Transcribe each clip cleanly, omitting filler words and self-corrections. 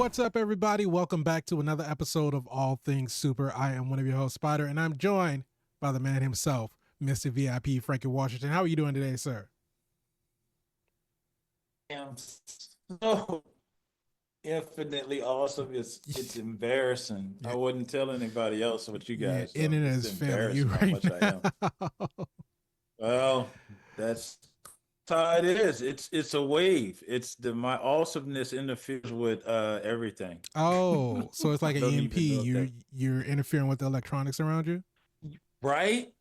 What's up, everybody? Welcome back to another episode of All Things Super. I am one of your hosts, Spider, and I'm joined by the man himself, Mr. VIP, Frankie Washington. How are you doing today, sir? Am so infinitely awesome. It's embarrassing. I Yeah, wouldn't tell anybody else what you yeah, guys know. internet It's is failing you embarrassing how right much I am. now. Well, that's how it is. It's a wave. It's my awesomeness interferes with everything. Oh, so it's I like an don't EMP. even know if You're interfering with the electronics around you. right.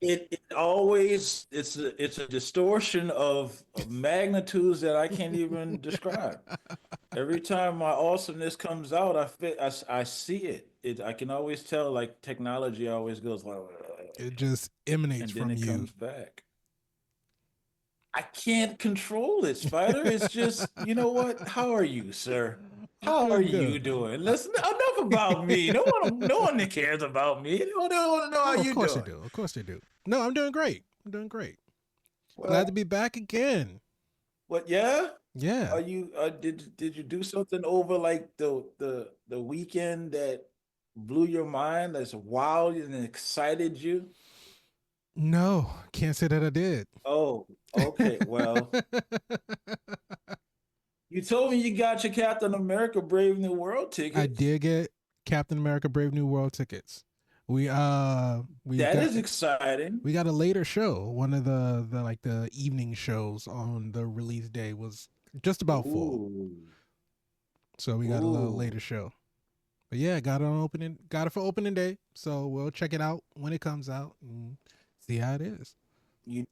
It always it's a distortion of magnitudes that I can't even describe. Every time my awesomeness comes out, I see it. I can always tell. Like technology always goes like, It just emanates and then from it you. comes back. I can't control it, Spider. It's just, you know what? How are you, sir? I'm How are doing you good. doing? Listen, enough about me. No one cares about me. They don't want to know how Oh, of you course they doing. do. Of course they do. No, I'm doing great. I'm doing great. Glad to Well, be back again. what? Yeah. Yeah. Are you? Did you do something over like the weekend that blew your mind? That's wild and excited you? No, can't say that I did. Oh, okay. Well, you told me you got your Captain America Brave New World I tickets. did get Captain America Brave New World tickets. We That got is exciting. a later show. One of the like the evening shows on the release day was just about full. Ooh, So we got a little ooh. later show. But yeah, got it for opening day. So we'll check it out when it comes out and see how it is. You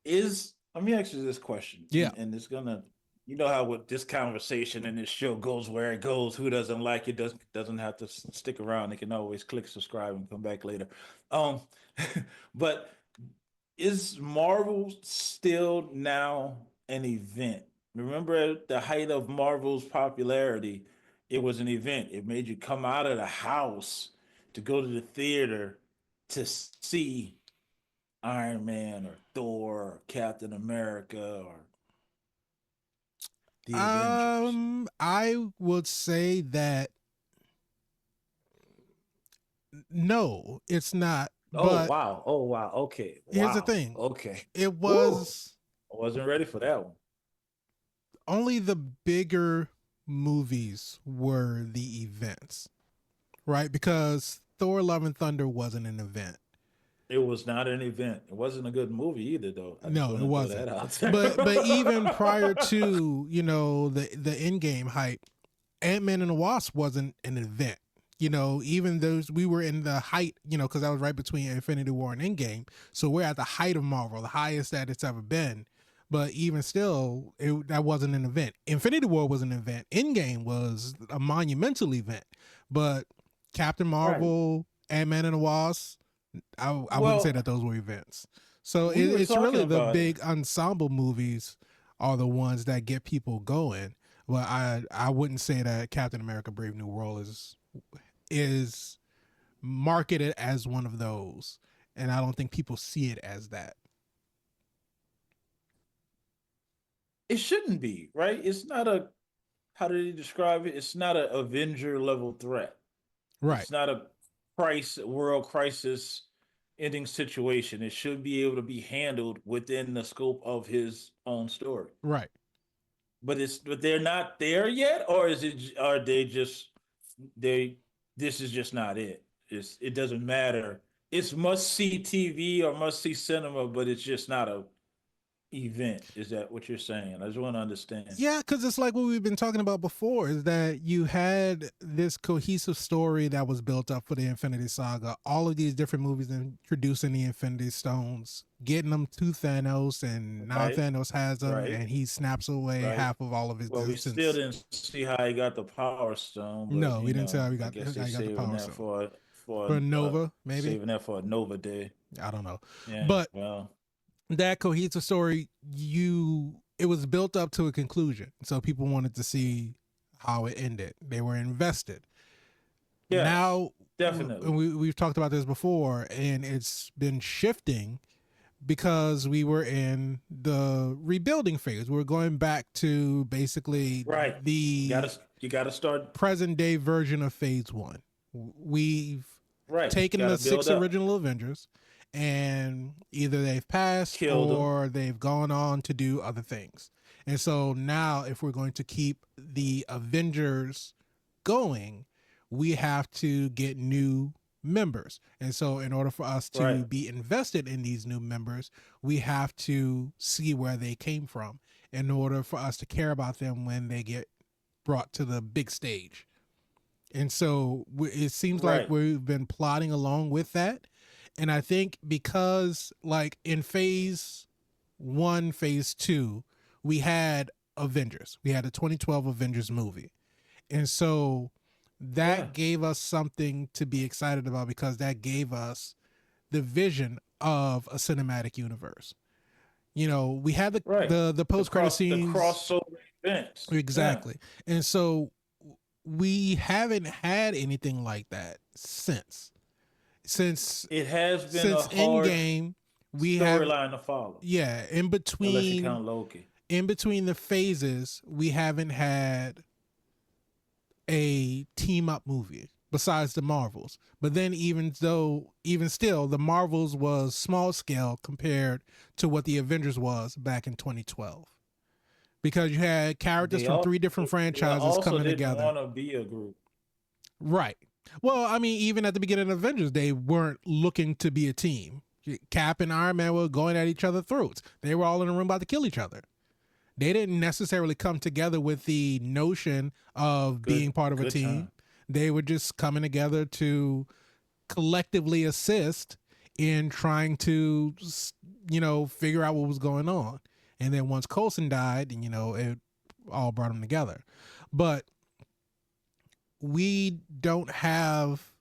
is let me ask you this question, Yeah. and it's gonna, you know how with this conversation and this show goes where it goes. Who doesn't like it doesn't have to stick around. They can always click subscribe and come back later. Um, but is Marvel still now an event? Remember at the height of Marvel's popularity, it was an event. It made you come out of the house to go to the theater to see Iron Man or Thor or Captain America or the Avengers. I would say that no, it's not. Oh But wow. Oh wow. Okay. here's the Wow. thing. Okay. It Ooh. was I wasn't ready for that one. only the bigger movies were the events, right? Because Thor Love and Thunder wasn't an event. It was not an event. It wasn't a good movie either, though. I just No, want it to throw wasn't. that out But even there. prior to, the end game hype, Ant-Man and the Wasp wasn't an event. Even those we were in the height, because that was right between Infinity War and Endgame. So we're at the height of Marvel, the highest that it's ever been. But even still, that wasn't an event. Infinity War was an event. Endgame was a monumental event. But Captain Right. Marvel, Ant-Man and the Wasp, I wouldn't say Well, that those were events. So we were it's talking really the about it. big ensemble movies are the ones that get people going. Well, I wouldn't say that Captain America: Brave New World is marketed as one of those, and I don't think people see it as that. It shouldn't be, right? It's not a, how did he describe it? It's not a Avenger level threat. Right, It's not a world crisis ending situation. It should be able to be handled within the scope of his own story. right. But they're not there yet, or is it, are they just, they this is just not it. It doesn't matter. It's must see TV or must see cinema, but it's just not a event. Is that what you're saying? I just want to understand. Yeah, because it's like what we've been talking about before is that you had this cohesive story that was built up for the Infinity Saga, all of these different movies introducing the Infinity Stones, getting them to Thanos, and now Right, Thanos has them, right, and he snaps away right. half of all of his Well, we still existence. didn't see how he got the Power Stone, but No, we didn't tell how I guess how they're he got the saving power that stone. for For Nova, maybe? saving that for a Nova Day. I don't know. Yeah, But well, that cohesive story, it was built up to a conclusion. So people wanted to see how it ended. They were invested. yes, Now definitely. we've talked about this before, and it's been shifting because we were in the rebuilding phase. We're going back to basically Right. Got the to. You got to start present day version of Phase One. We've right. taken Got the to build 6 up. original Avengers, and either they've passed Killed them. or they've gone on to do other things. And so now, if we're going to keep the Avengers going, we have to get new members. And so, in order for us to Right. be invested in these new members, we have to see where they came from in order for us to care about them when they get brought to the big stage. And so it seems like Right. we've been plodding along with that. And I think because, like, in phase one, phase two, we had Avengers. We had a 2012 Avengers movie. And so Yeah. that gave us something to be excited about because that gave us the vision of a cinematic universe. You know, we had Right. the post credit The scenes. crossover events. Yeah. Exactly. And so we haven't had anything like that since It has been a since hard Endgame. We have, storyline to follow, yeah, unless you count Loki. in between the phases, we haven't had a team up movie besides the Marvels. But then even still, the Marvels was small scale compared to what the Avengers was back in 2012. Because you had characters They from also 3 different they franchises also coming didn't together. want to be a group. Right. Well, I mean, even at the beginning of Avengers, they weren't looking to be a team. Cap and Iron Man were going at each other's throats. They were all in a room about to kill each other. They didn't necessarily come together with the notion of being part of a Good team. time. They were just coming together to collectively assist in trying to, figure out what was going on. And then once Coulson died, it all brought them together. But we don't have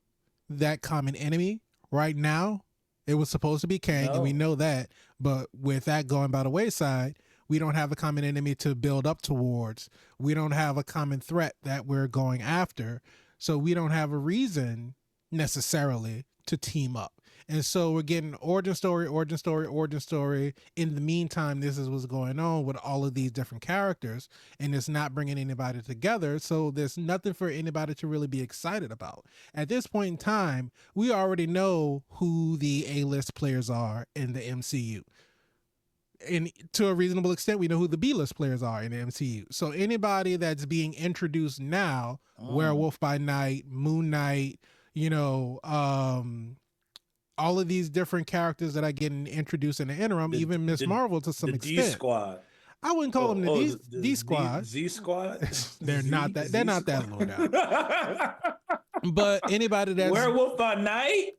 that common enemy right now. It was supposed to be Kang, and we No. know that. But with that going by the wayside, we don't have a common enemy to build up towards. We don't have a common threat that we're going after. So we don't have a reason necessarily to team up. And so we're getting origin story. In the meantime, this is what's going on with all of these different characters, and it's not bringing anybody together. So there's nothing for anybody to really be excited about. At this point in time, we already know who the A-list players are in the MCU. And to a reasonable extent, we know who the B-list players are in the MCU. So anybody that's being introduced now, Werewolf by Night, Moon Knight, all of these different characters that are getting introduced in the interim, even Miss Marvel to some the D extent. Squad. I wouldn't call them the D Squad. Z Squad. They're not that low down. But anybody that's Werewolf by Night.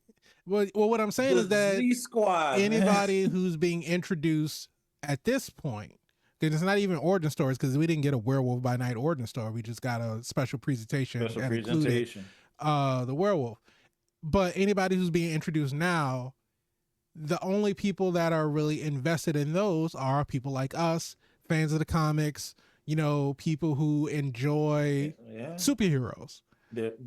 Well, what I'm saying is that Z Squad. Anybody who's being introduced at this point, because it's not even origin stories, because we didn't get a Werewolf by Night origin story. We just got a special presentation that included the werewolf. But anybody who's being introduced now, the only people that are really invested in those are people like us, fans of the comics, people who enjoy superheroes.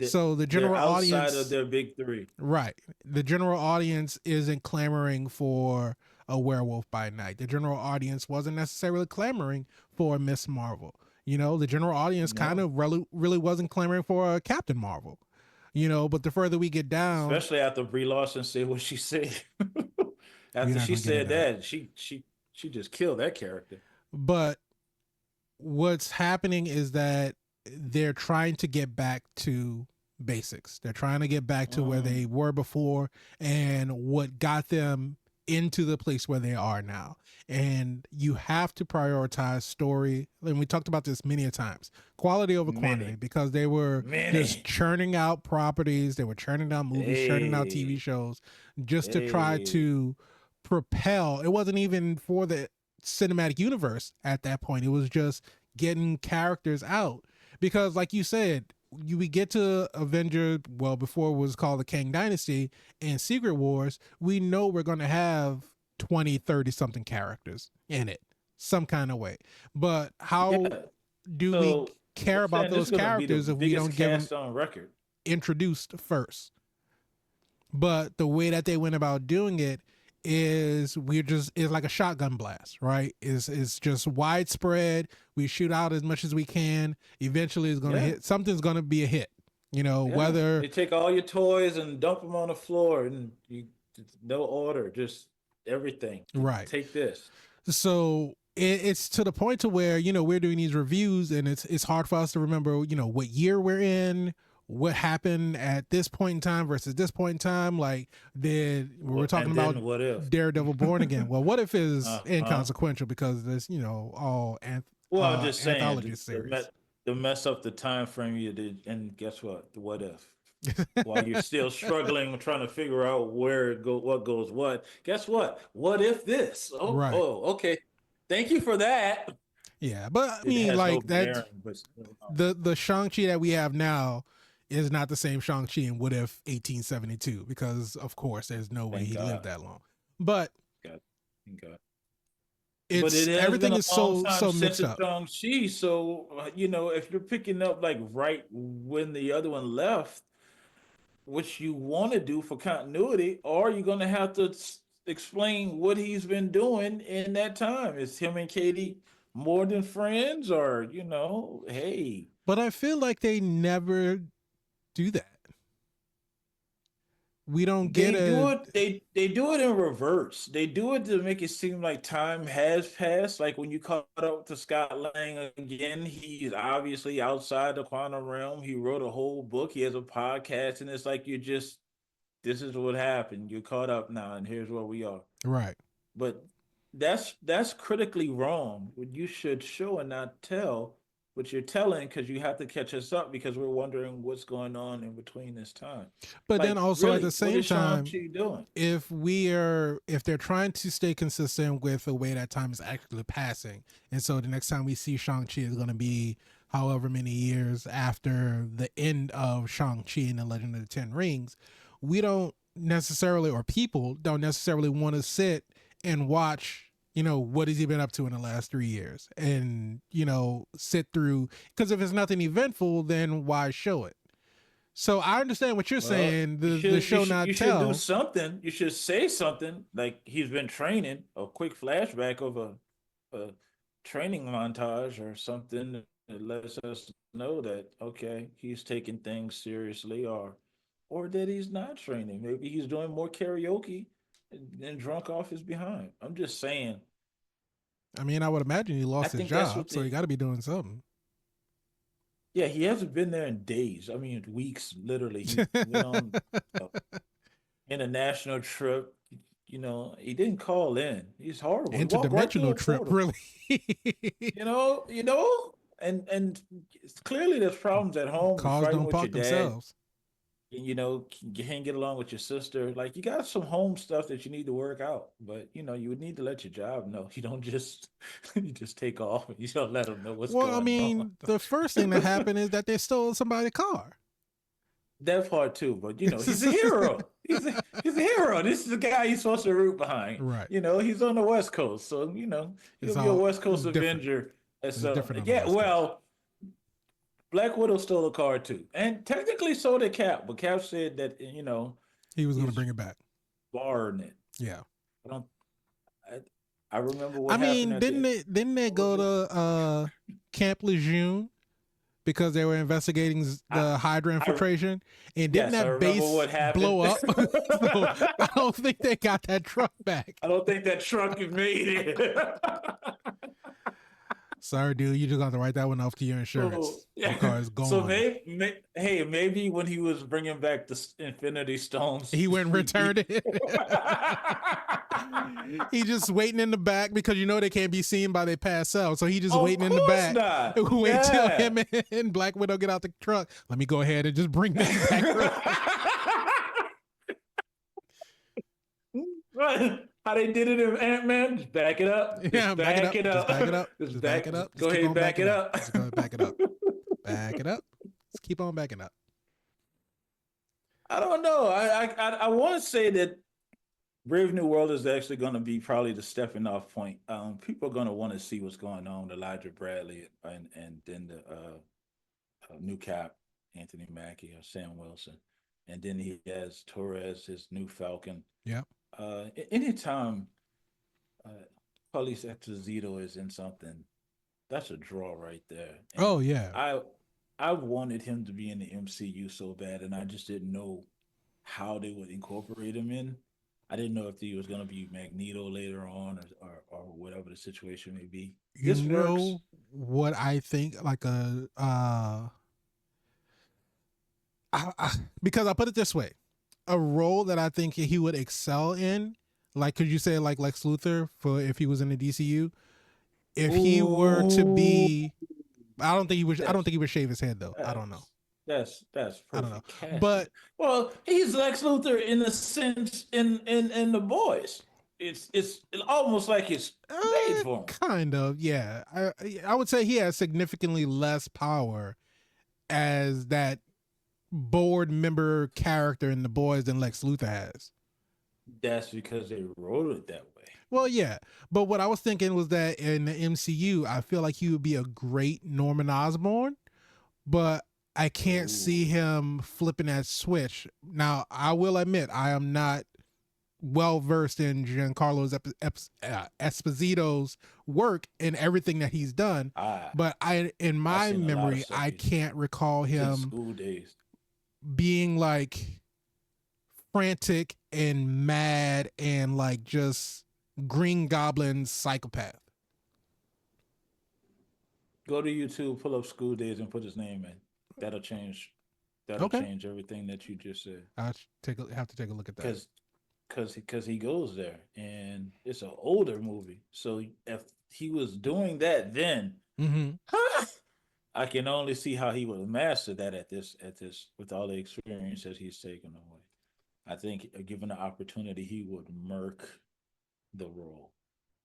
So the general audience, outside of their big three, right? The general audience isn't clamoring for a Werewolf by Night. The general audience wasn't necessarily clamoring for Miss Marvel. The general audience kind of really wasn't clamoring for a Captain Marvel. But the further we get down, especially after Brie Larson said what she said, after she said that, she just killed that character. But what's happening is that they're trying to get back to basics. They're trying to get back to where they were before and what got them into the place where they are now. And you have to prioritize story. And we talked about this many a times. Quality over quantity, because they were just churning out properties. They were churning out movies, churning out TV shows just to try to propel. It wasn't even for the cinematic universe at that point. It was just getting characters out. Because like you said, we get to Avenger, well, before it was called the Kang Dynasty and Secret Wars, we know we're going to have 20, 30 something characters in it some kind of way. But how do we care about those characters if we don't get them on record introduced first? But the way that they went about doing it is we're just it's like a shotgun blast, right? Is just widespread. We shoot out as much as we can. Eventually, it's gonna Yeah, hit. Something's gonna be a hit. yeah. Whether They take all your toys and dump them on the floor, and you no order, just everything. right. Take this. So it's to the point to where we're doing these reviews, and it's hard for us to remember what year we're in, what happened at this point in time versus this point in time. Like, did we were talking And about then what if? Daredevil Born Again? Well, what if is Uh-huh. inconsequential because this all Well, I'm just saying anthology series. to mess up the time frame you did, and guess what? The what if? While you're still struggling, trying to figure out what goes what. Guess what? What if this? Oh, Right. oh, okay. Thank you for that. Yeah, but I It mean, has no like that bearing, but still, the Shang-Chi that we have now is not the same Shang-Chi in What If 1872 because of course there's no way thank he lived God. that long. But God, thank God. But it it's has been everything a is long so time so since mixed it's up. Shang-Chi. So, if you're picking up like right when the other one left, which you want to do for continuity, or you're going to have to explain what he's been doing in that time. Is him and Katie more than friends, or hey, But I feel like they never do that. We don't get they a do it. They do it in reverse. They do it to make it seem like time has passed. Like when you caught up to Scott Lang again, he's obviously outside the quantum realm. He wrote a whole book. He has a podcast, and it's like this is what happened. You're caught up now, and here's where we are. right. But that's critically wrong. What you should show and not tell what you're telling, because you have to catch us up, because we're wondering what's going on in between this time. But then Like, also at the really, what same is time, Shang-Chi doing? if they're trying to stay consistent with the way that time is actually passing, and so the next time we see Shang-Chi is going to be however many years after the end of Shang-Chi and the Legend of the Ten Rings, we don't necessarily, or people don't necessarily want to sit and watch what has he been up to in the last 3 years and sit through, because if it's nothing eventful, then why show it? So I understand what you're Well, saying. The show you not should do tell. something. You should say something like he's been training, a quick flashback of a training montage or something that lets us know that okay, he's taking things seriously, or that he's not training. Maybe he's doing more karaoke and drunk off his behind. I'm just saying. I mean, I would imagine he I lost his think that's job, what so he they. got to be doing something. Yeah, he hasn't been there in days. I mean, weeks. Literally, he went on a international trip. He didn't call in. He's horrible. He walked right through Interdimensional a trip, portal. really. And it's clearly there's problems at home. You're Cars fighting don't with your park dad. themselves. You can't get along with your sister. Like you got some home stuff that you need to work out. But you would need to let your job know. You don't just you just take off. You don't let them know what's Well, I going on. mean, the first thing that happened is that they stole somebody's car. That part too, but he's a hero. He's a hero. This is the guy you're supposed to root behind. Right. He's on the West Coast, so It's he'll be a all West Coast different. Avenger. It's So different on the yeah, West Coast. well, Black Widow stole a car too, and technically so did Cap, but Cap said that He was going to he's bring it back. barring it. Yeah. I don't. I, I remember I what happened mean, at the. didn't they What was go it? to Camp Lejeune because they were investigating I, the Hydra I infiltration, and didn't yes, I that remember base what happened. blow up? So I don't think they got that truck back. I don't think that truck made it. Sorry, dude, you just got to write that one off to your Oh, insurance. Your yeah. car is So gone. hey, maybe when he was bringing back the Infinity Stones, He went and returned it. He just waiting in the back because they can't be seen by they pass out. So he just of waiting in the course back. not. Wait till Yeah. him and Black Widow get out the truck. Let me go ahead and just bring that back real quick. How they did it in Ant-Man? Just back it up. Yeah, Just back it back up. it Just up. back it up. Just Just back back. it Just up. Just go keep ahead on and back backing it up. up. Just go ahead, back it up. Back it up. Just keep on backing up. I don't know. I want to say that Brave New World is actually going to be probably the stepping off point. People are going to want to see what's going on with Elijah Bradley and then the new Cap, Anthony Mackie or Sam Wilson, and then he has Torres, his new Falcon. Yeah. Anytime uh, Police Exposito is in something, that's a draw right there. Oh And yeah, I I wanted him to be in the MCU so bad, and I just didn't know how they would incorporate him in. I didn't know if he was going to be Magneto later on, or whatever the situation may be. you This know works. what I think? Like because I put it this way, a role that I think he would excel in. Like, could you say like Lex Luthor for if he was in the DCU? If he were to Ooh, be, I don't think he would. I don't that's think he would shave his head though. I don't know. that's that's I don't know. perfect casting. But Well, he's Lex Luthor in a sense in the boys. It's almost like it's made for him. kind of, yeah. I would say he has significantly less power as that board member character in the boys than Lex Luthor has. That's because they wrote it that way. Well, yeah, but what I was thinking was that in the MCU, I feel like he would be a great Norman Osborn, but I can't see Ooh, him flipping that switch. Now, I will admit I am not well versed in Esposito's work and everything that he's done, I but in I my seen a lot of memory, stuff I can't recall since him school days. being like frantic and mad and like just Green Goblin psychopath. Go to YouTube, pull up school days, and put his name in. That'll change. That'll Okay, change everything that you just said. I have to take a look at that. Because because he goes there, and it's an older movie. So if he was doing that then, Mm-hmm. I can only see how he would master that at this with all the experience that he's taken away. I think given the opportunity, he would murk the role.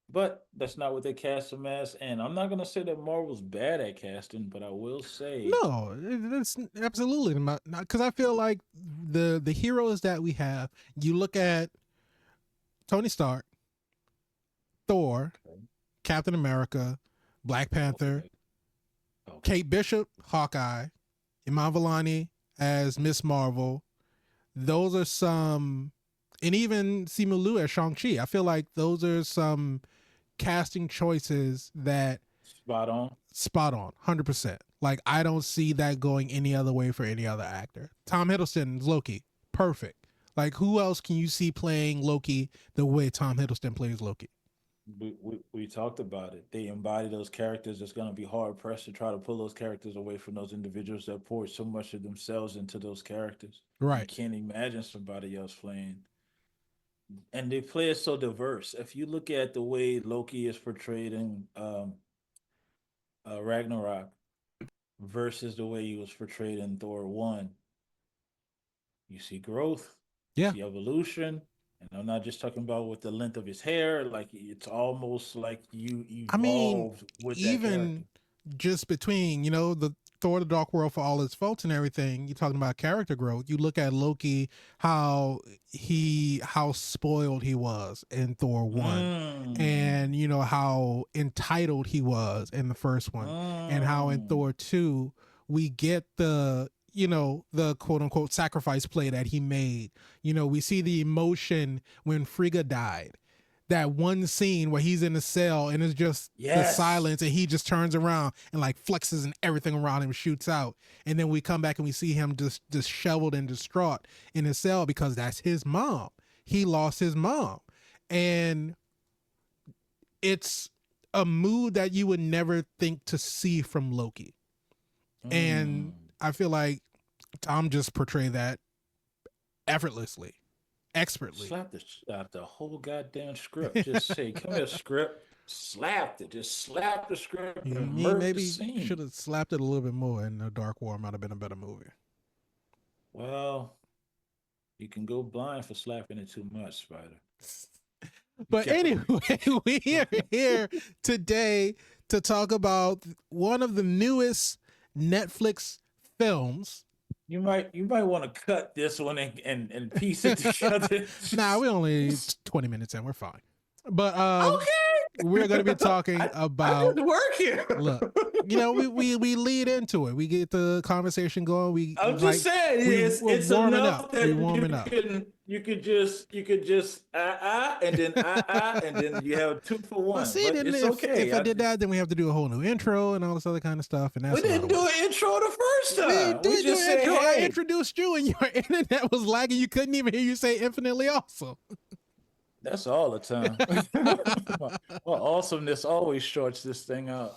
But that's not what they cast him as. And I'm not gonna say that Marvel's bad at casting, but I will say, No, it's absolutely not because I feel like the heroes that we have. You look at Tony Stark, Thor, okay, Captain America, Black Panther, okay, okay, Kate Bishop, Hawkeye, Iman Vellani as Miss Marvel. Those are some, and even Simu Liu as Shang Chi. I feel like those are some casting choices that spot on. spot on, 100%. Like I don't see that going any other way for any other actor. Tom Hiddleston's Loki, perfect. Like who else can you see playing Loki the way Tom Hiddleston plays Loki? We talked about it. They embody those characters. It's going to be hard pressed to try to pull those characters away from those individuals that poured so much of themselves into those characters. You Right. can't imagine somebody else playing. And they play it so diverse. If you look at the way Loki is portrayed in Ragnarok versus the way he was portrayed in Thor 1, you see growth, you Yeah. see evolution. And I'm not just talking about with the length of his hair, like it's almost like you I mean, evolved with that character. even just between, the Thor the Dark World for all its faults and everything, you're talking about character growth. You look at Loki, how spoiled he was in Thor 1, Mm, and how entitled he was in the first one, and how in mm. Thor 2 we get the quote unquote sacrifice play that he made. We see the emotion when Frigga died, that one scene where he's in the cell and it's just the Yes. silence and he just turns around and like flexes and everything around him shoots out. And then we come back and we see him just disheveled and distraught in his cell because that's his mom. He lost his mom. And it's a mood that you would never think to see from Loki. And Mm. I feel like Tom just portrayed that effortlessly, expertly. Slap the whole goddamn script. Just say, come here, script. Slapped it. Just slap the script and He murk the maybe should scene. have slapped it a little bit more, and The Dark War might have been a better movie. Well, you can go blind for slapping it too much, Spider. But Yo, anyway, we are here today to talk about one of the newest Netflix films. you might want to cut this one and piece it together. Nah, Just, we're only just 20 minutes in. We're fine. But okay. we're going to be talking I about. just work here. Look, we lead into it. We get the conversation going. We I'm just like saying we're it's warming up. enough We that warming up. you could just and then you have two for Well, one. see, But then it's if okay. I did that, then we have to do a whole new intro and all this other kind of stuff, and We that's a lot didn't of do work. an intro the first We time. We did do just an said, intro. I hey. introduced you, and your internet was lagging. You couldn't even hear you say infinitely awesome. That's all the time. Well, awesomeness always shorts this thing out.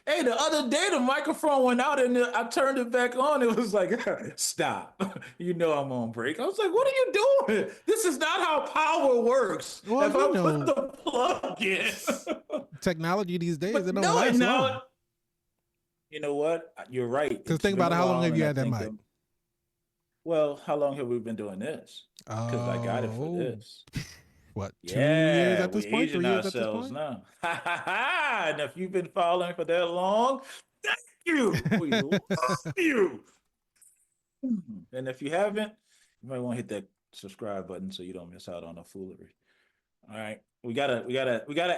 Hey, the other day the microphone went out and I turned it back on. It was like, stop. You know I'm on break. I was like, what are you doing? This is not how power works. Well, If I put the plug in. technology these days, it But don't no, last long. now, you know what? You're right. Because It's think been about a it, how long while, have and you I had that think mic? well, how long have we been doing this? Because I got it for Oh, this. what, 2 years Yeah, at we this point? aging 3 years at this ourselves point? now. Ha ha ha! And if you've been following for that long, thank you. We love you. And if you haven't, you might want to hit that subscribe button so you don't miss out on the foolery. All right. We gotta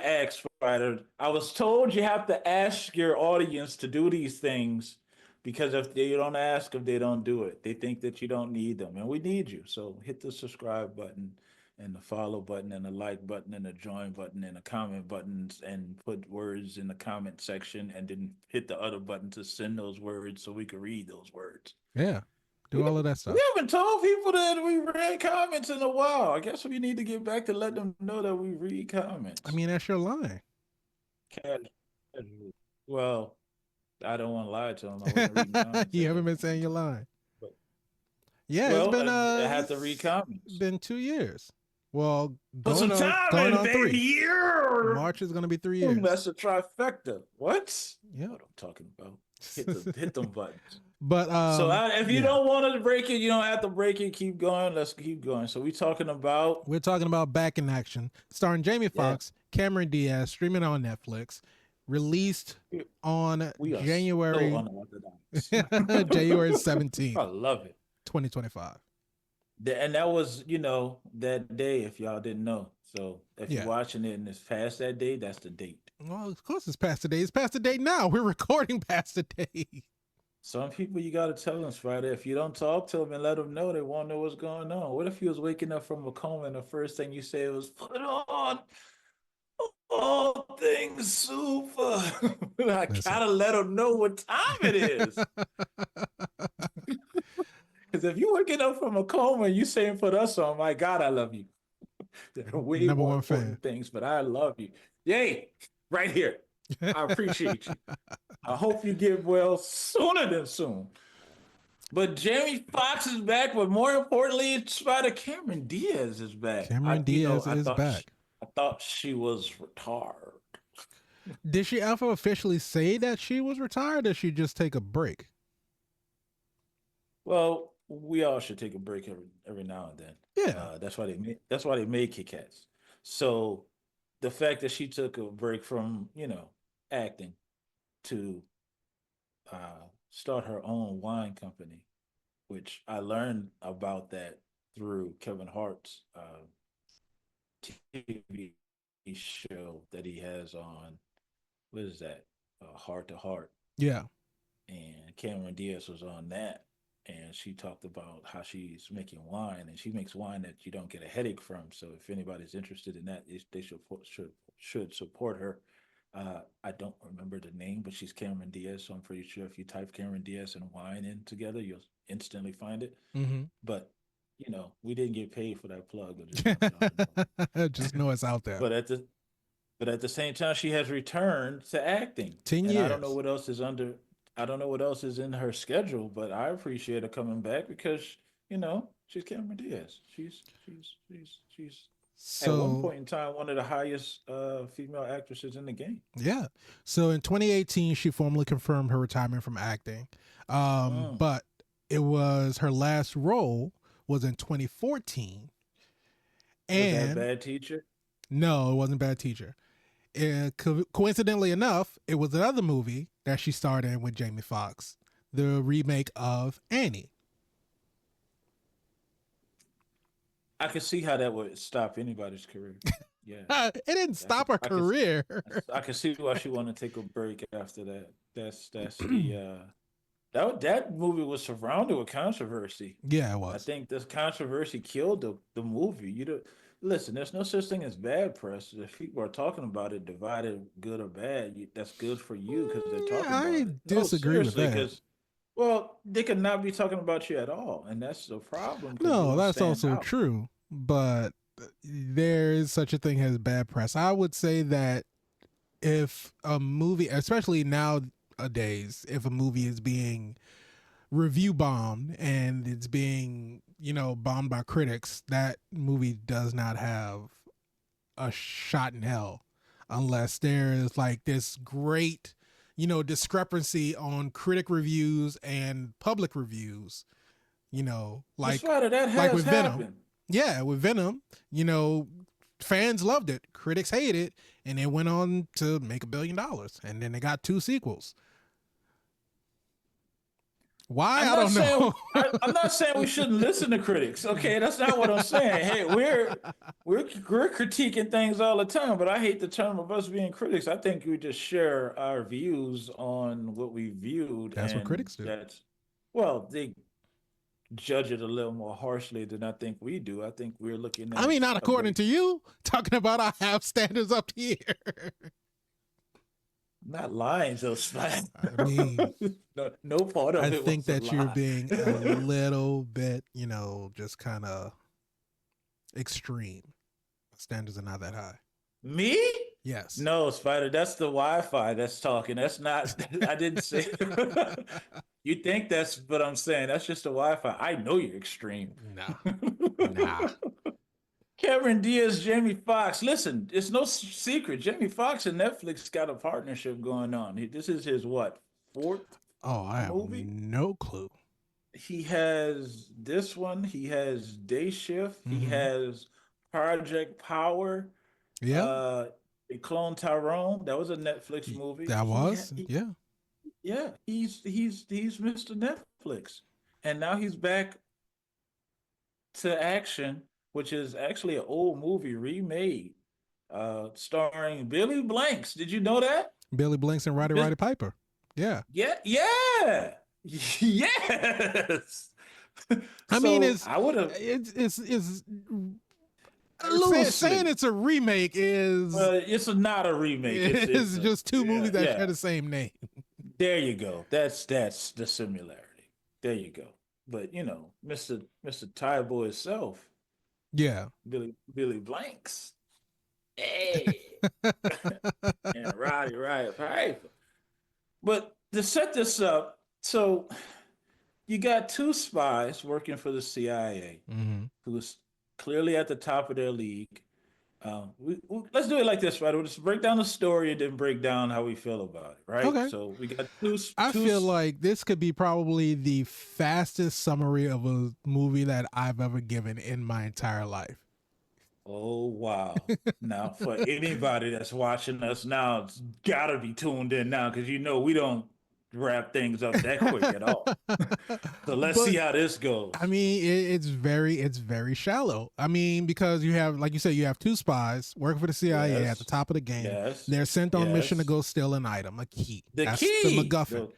ask, Spider. I was told you have to ask your audience to do these things because if they don't ask, if they don't do it, they think that you don't need them. And we need you. So hit the subscribe button and the follow button and the like button and the join button and the comment buttons and put words in the comment section and then hit the other button to send those words so we can read those words. Yeah, do We, all of that we stuff. haven't told people that we read comments in a while. I guess we need to get back to let them know that we read I comments. mean, that's your line. Cat, well, I don't want to lie to them. I wasn't reading comments You at haven't that been point in saying your time. line. But, Yeah, well, I had to read it's comments. been 2 years. Well, Put some time going in, on baby. 3. Yeah. March is gonna be 3 years. That's a trifecta. What? Yeah. What I'm talking about? Hit them buttons. But So if you yeah. don't want to break it, you don't have to break it. Keep going. Let's keep going. So we talking about We're talking about Back in Action, starring Jamie yeah. Foxx, Cameron Diaz, streaming on Netflix, released on We are January so unorthodox. January I 17th, love it. 2025. And that was, that day, if y'all didn't know. So if you're Yeah. watching it and it's past that day, that's the date. Well, of course it's past the day. It's past the day now. We're recording past the day. Some people you got to tell them, Friday. If you don't talk to them and let them know, they won't know what's going on. What if you was waking up from a coma and the first thing you said was, put on all things super. I Listen. gotta let them know what time it is. Because if you waking up from a coma and you saying put us on, my God, I love you. There are way Number more one fan. important things, but I love you. Yay, right here. I appreciate you. I hope you get well sooner than soon. But Jamie Foxx is back, but more importantly, Spider Cameron Diaz is back. Cameron Diaz is back. I thought she was retired. Did she ever officially say that she was retired, or did she just take a break? Well, we all should take a break every now and then. Yeah. That's why they made Kit Kats. So the fact that she took a break from acting to start her own wine company, which I learned about that through Kevin Hart's TV show that he has on. What is that? Heart to Heart. Yeah. And Cameron Diaz was on that, and she talked about how she's making wine, and she makes wine that you don't get a headache from. So if anybody's interested in that, they should support her. I don't remember the name, but she's Cameron Diaz, so I'm pretty sure if you type Cameron Diaz and wine in together, you'll instantly find it. Mm-hmm. But we didn't get paid for that plug. Just know it's out there. But at the same time, she has returned to acting. 10 and years. I don't know what else is in her schedule, but I appreciate her coming back because she's Cameron Diaz. She's at one point in time one of the highest female actresses in the game. Yeah. So in 2018, she formally confirmed her retirement from acting. But it was her last role was in 2014. And was that Bad Teacher? No, it wasn't Bad Teacher. Coincidentally enough, it was another movie that she starred in with Jamie Foxx, the remake of Annie. I could see how that would stop anybody's career. Yeah, It didn't I can stop her I can career. I can see why she wanted to take a break after that. That's the that movie was surrounded with controversy. Yeah, it I was. think this controversy killed the movie. You do listen. There's no such thing as bad press. If people are talking about it, divided good or bad, that's good for you because they're Yeah, talking I about it. No, disagree with seriously, that. because well, they could not be talking about you at all, and that's the problem because you No, don't that's stand also out. true. But there is such a thing as bad press. I would say that if a movie, especially nowadays, if a movie is being review bombed and it's being, bombed by critics, that movie does not have a shot in hell unless there is like this great, discrepancy on critic reviews and public reviews, That's like why that with has Venom. happened. Yeah, with Venom, fans loved it, critics hated it, and it went on to make $1 billion, and then they got 2 sequels. Why? I'm I not don't saying know. I'm not saying we shouldn't listen to critics. Okay, that's not what I'm saying. Hey, we're critiquing things all the time, but I hate the term of us being critics. I think we just share our views on what we viewed, That's what and critics do. that's well, they judge it a little more harshly than I think we do. I think we're looking I at mean, not a according great, to you. Talking about I have standards up here. not lying, so I mean, no part I of it think was a that you're lie. being a little bit, just kind of extreme. Standards are not that high. Me? Yes. No, Spider, that's the Wi-Fi that's talking. That's not, I didn't say. You think that's what I'm saying. That's just the Wi-Fi. I know you're extreme. Nah. Nah. Cameron Diaz, Jamie Foxx. Listen, it's no secret. Jamie Foxx and Netflix got a partnership going on. This is his what, fourth Oh, I have movie? no clue. He has this one. He has Day Shift. He Mm-hmm. has Project Power. Yeah, Uh, Clone Tyrone. That was a Netflix movie. that was. Yeah. Yeah, he's Mr. Netflix, and now he's back to action, which is actually an old movie remade, starring Billy Blanks. Did you know that? Billy Blanks and Roddy Mis- Roddy Piper. Yeah. yeah, yeah, yes. I mean, So I would have. it's saying it's a remake is It's not a remake. It's just two movies yeah, that share yeah. the same name. There you go. That's the similarity. There you go. But Mr. Tybo itself, Yeah. Billy Blanks. Hey, and Roddy right. But to set this up, so you got two spies working for the CIA Mm-hmm. who's clearly at the top of their league. Let's do it like this, right? We'll just break down the story and then break down how we feel about it, right? Okay. So we got I two. feel like this could be probably the fastest summary of a movie that I've ever given in my entire life. Oh wow! Now, for anybody that's watching us now, it's gotta be tuned in now because we don't wrap things up that quick at all. So let's see But how this I goes. mean, it's very shallow. I mean, because you have, like you said, you have two spies working for the CIA at the Yes, top of the game. yes, They're sent on mission to yes. go steal an item, a key. The That's the key. MacGuffin.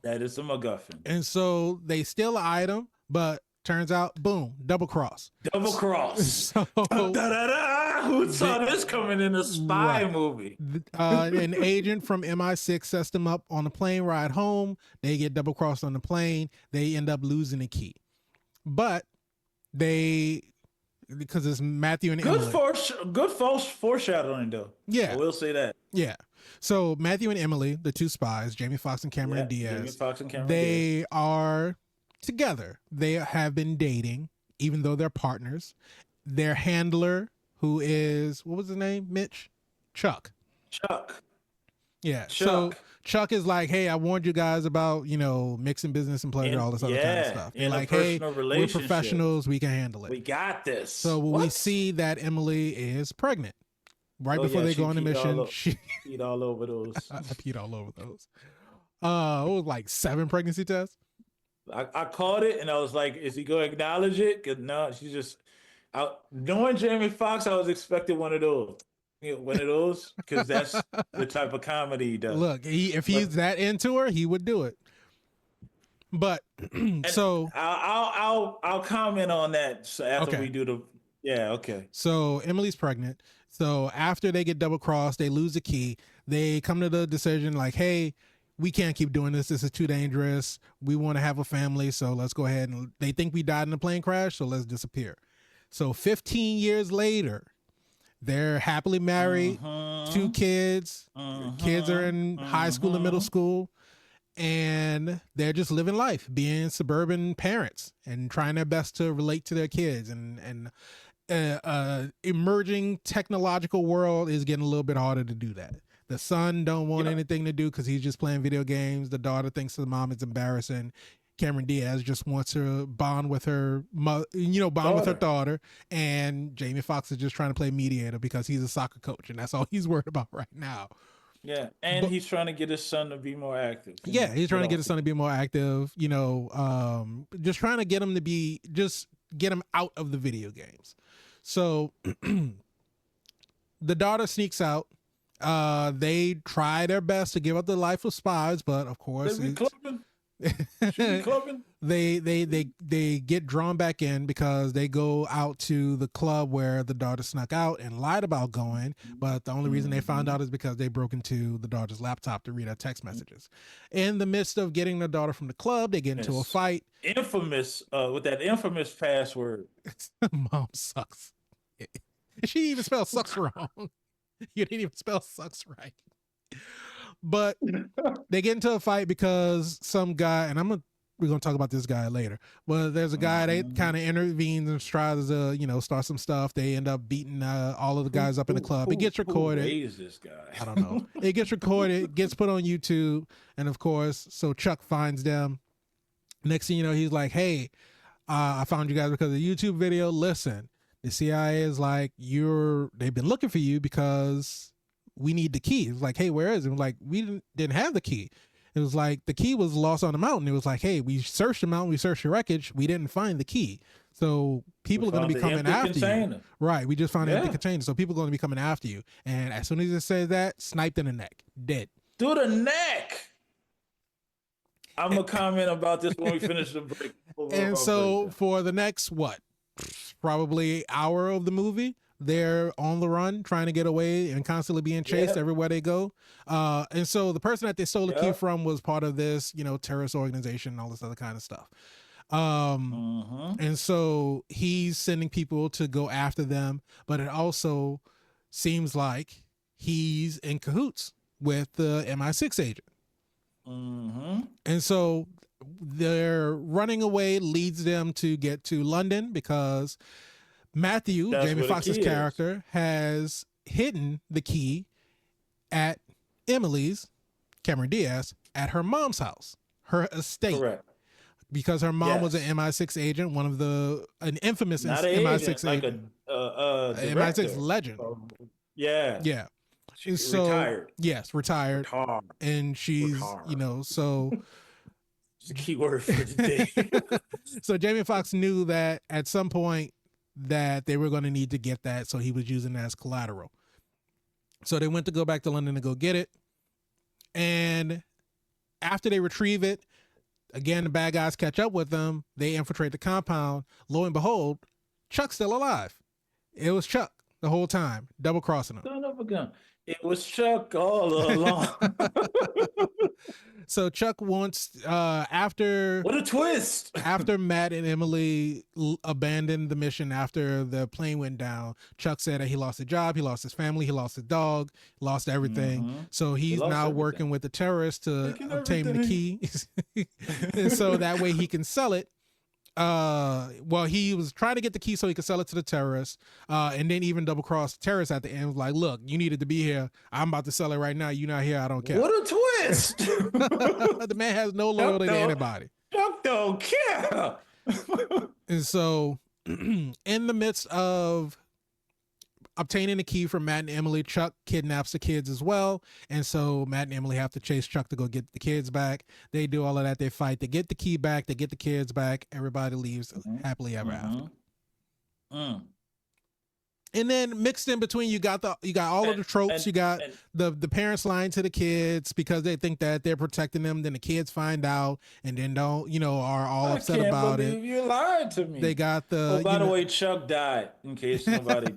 That is the MacGuffin. And so they steal an item, but turns out, boom, double cross. Double cross. So Da, da, da, da. Who saw they, this coming in a spy right. movie? An agent from MI6 sets them up on the plane ride home. They get double crossed on the plane. They end up losing the key. But they, because it's Matthew and Emily. Good false foreshadowing though. Yeah. I will say that. Yeah. So Matthew and Emily, the two spies, Jamie Foxx and Cameron Diaz, Jamie Foxx and Cameron they Diaz. are together. They have been dating, even though they're partners. Their handler, who is, what was his name? Mitch? Chuck. Chuck. Yeah. So Chuck is like, hey, I warned you guys about, mixing business and pleasure, all this other kind of stuff. They're like, hey, we're professionals. We can handle it. We got this. So when we see that Emily is pregnant, right before they go on the mission, she peed all over those. I peed all over those. It was like 7 pregnancy tests. I caught it and I was like, is he going to acknowledge it? Because no, Knowing Jamie Foxx, I was expecting one of those. One of those, because that's the type of comedy he does. Look, if he's But that into her, he would do it. But and so I'll comment on that after okay. we do the. Yeah, okay. So Emily's pregnant. So after they get double crossed, they lose the key. They come to the decision like, hey, we can't keep doing this. This is too dangerous. We want to have a family. So let's go ahead and they think we died in a plane crash. So let's disappear. So 15 years later, they're happily married, two kids. Kids are in high school and middle school. And they're just living life, being suburban parents and trying their best to relate to their kids. And emerging technological world is getting a little bit harder to do that. The son don't want anything to do because he's just playing video games. The daughter thinks the mom is embarrassing. Cameron Diaz just wants to bond with her, with her daughter. And Jamie Foxx is just trying to play mediator because he's a soccer coach, and that's all he's worried about right now. Yeah, and he's trying to get his son to be more active. Yeah, he's trying to get his son to be more active. Just trying to get him to get him out of the video games. So the daughter sneaks out. They try their best to give up the life of spies, but of course, they get drawn back in because they go out to the club where the daughter snuck out and lied about going. But the only reason they found out is because they broke into the daughter's laptop to read her text messages. In the midst of getting the daughter from the club, they get into a fight. Infamous, with that infamous password. Mom sucks. She even spelled sucks wrong. You didn't even spell sucks right. But they get into a fight because some guy, and we're gonna talk about this guy later. But there's a guy that kind of intervenes and tries to, start some stuff. They end up beating all of the guys up in the club. It gets recorded. Who raised this guy? I don't know. It gets recorded, gets put on YouTube, and of course, so Chuck finds them. Next thing you know, he's like, "Hey, I found you guys because of the YouTube video. Listen, the CIA is like, they've been looking for you because we need the key." It was like, "Hey, where is it?" It was like, we didn't have the key. It was like the key was lost on the mountain. It was like, "Hey, we searched the mountain, we searched the wreckage, we didn't find the key. So people are going to be coming after you." Right, we just found an empty container. So people are going to be coming after you. And as soon as it says that, sniped in the neck, dead. Through the neck. I'm gonna comment about this when we finish the break. And so for the next probably hour of the movie, they're on the run trying to get away and constantly being chased everywhere they go. And so the person that they stole the key from was part of this, terrorist organization and all this other kind of stuff. And so he's sending people to go after them, but it also seems like he's in cahoots with the MI6 agent. And so their running away leads them to get to London because Matthew, Jamie Foxx's character, has hidden the key at Emily's, Cameron Diaz, at her mom's house, her estate. Correct. Because her mom was an MI6 agent, an infamous MI6 agent, MI6 legend. Yeah. She's retired. Yes, retired. And she's, so it's a key word for today. So Jamie Foxx knew that at some point that they were going to need to get that, so he was using that as collateral. So they went to go back to London to go get it. And after they retrieve it, again, the bad guys catch up with them. They infiltrate the compound. Lo and behold, Chuck's still alive. It was Chuck the whole time, double crossing him. Son of a gun. It was Chuck all along. So Chuck wants, after... What a twist! After Matt and Emily abandoned the mission after the plane went down, Chuck said that he lost his job, he lost his family, he lost his dog, lost everything. So he's now working with the terrorists to obtain the key. And so that way he can sell it. He was trying to get the key so he could sell it to the terrorists, and then even double cross the terrorists at the end. Was like, "Look, you needed to be here. I'm about to sell it right now. You're not here. I don't care." What a twist! The man has no loyalty to anybody. Chuck don't care. And so, in the midst of obtaining the key from Matt and Emily, Chuck kidnaps the kids as well. And so Matt and Emily have to chase Chuck to go get the kids back. They do all of that. They fight. They get the key back. They get the kids back. Everybody leaves happily ever after. And then mixed in between, you got all of and the tropes. and You got and the parents lying to the kids because they think that they're protecting them. Then the kids find out and then don't, are all I upset can't about it. believe you lied to They me. got Oh, the, by the way, Chuck died. In case nobody,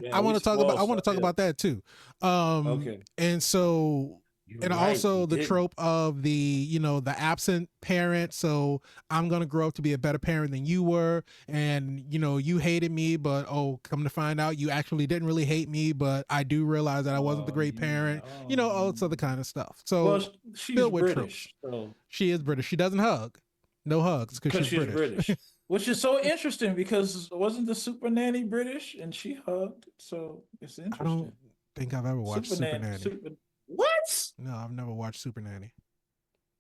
yeah, I we want to talk about spoiled stuff. Yeah. that too. Okay, And so, you're and right. We also the didn't. trope of the, the absent parent. So I'm gonna grow up to be a better parent than you were, and you hated me, but oh, come to find out, you actually didn't really hate me, but I do realize that I wasn't the Oh, great parent. All this other kind of stuff. well, So she's filled with tropes. British, so She is British. She doesn't hug. No hugs because because she's she's British. British, which is so interesting because wasn't the Super Nanny British and she hugged? So it's I don't interesting. think I've ever watched Super Super Nanny, Nanny. Super. What? No, I've never watched Super Nanny.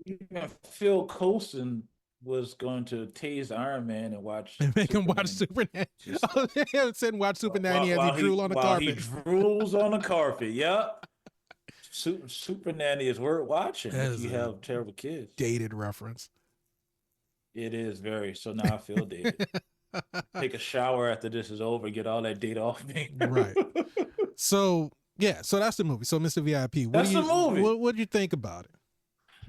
Even Phil Coulson was going to tase Iron Man and watch And make him Super watch Nanny. Super Nanny. Just Sit and watch Super Nanny as he while he drool on the while he carpet. drools on the carpet. Yep. Super Nanny is worth watching That if is you a have terrible kids. dated reference. It is very. So now I feel dated. Take a shower after this is over. Get all that data off me. Right. So yeah, so that's the movie. So Mr. VIP, That's the movie. what do you think about it?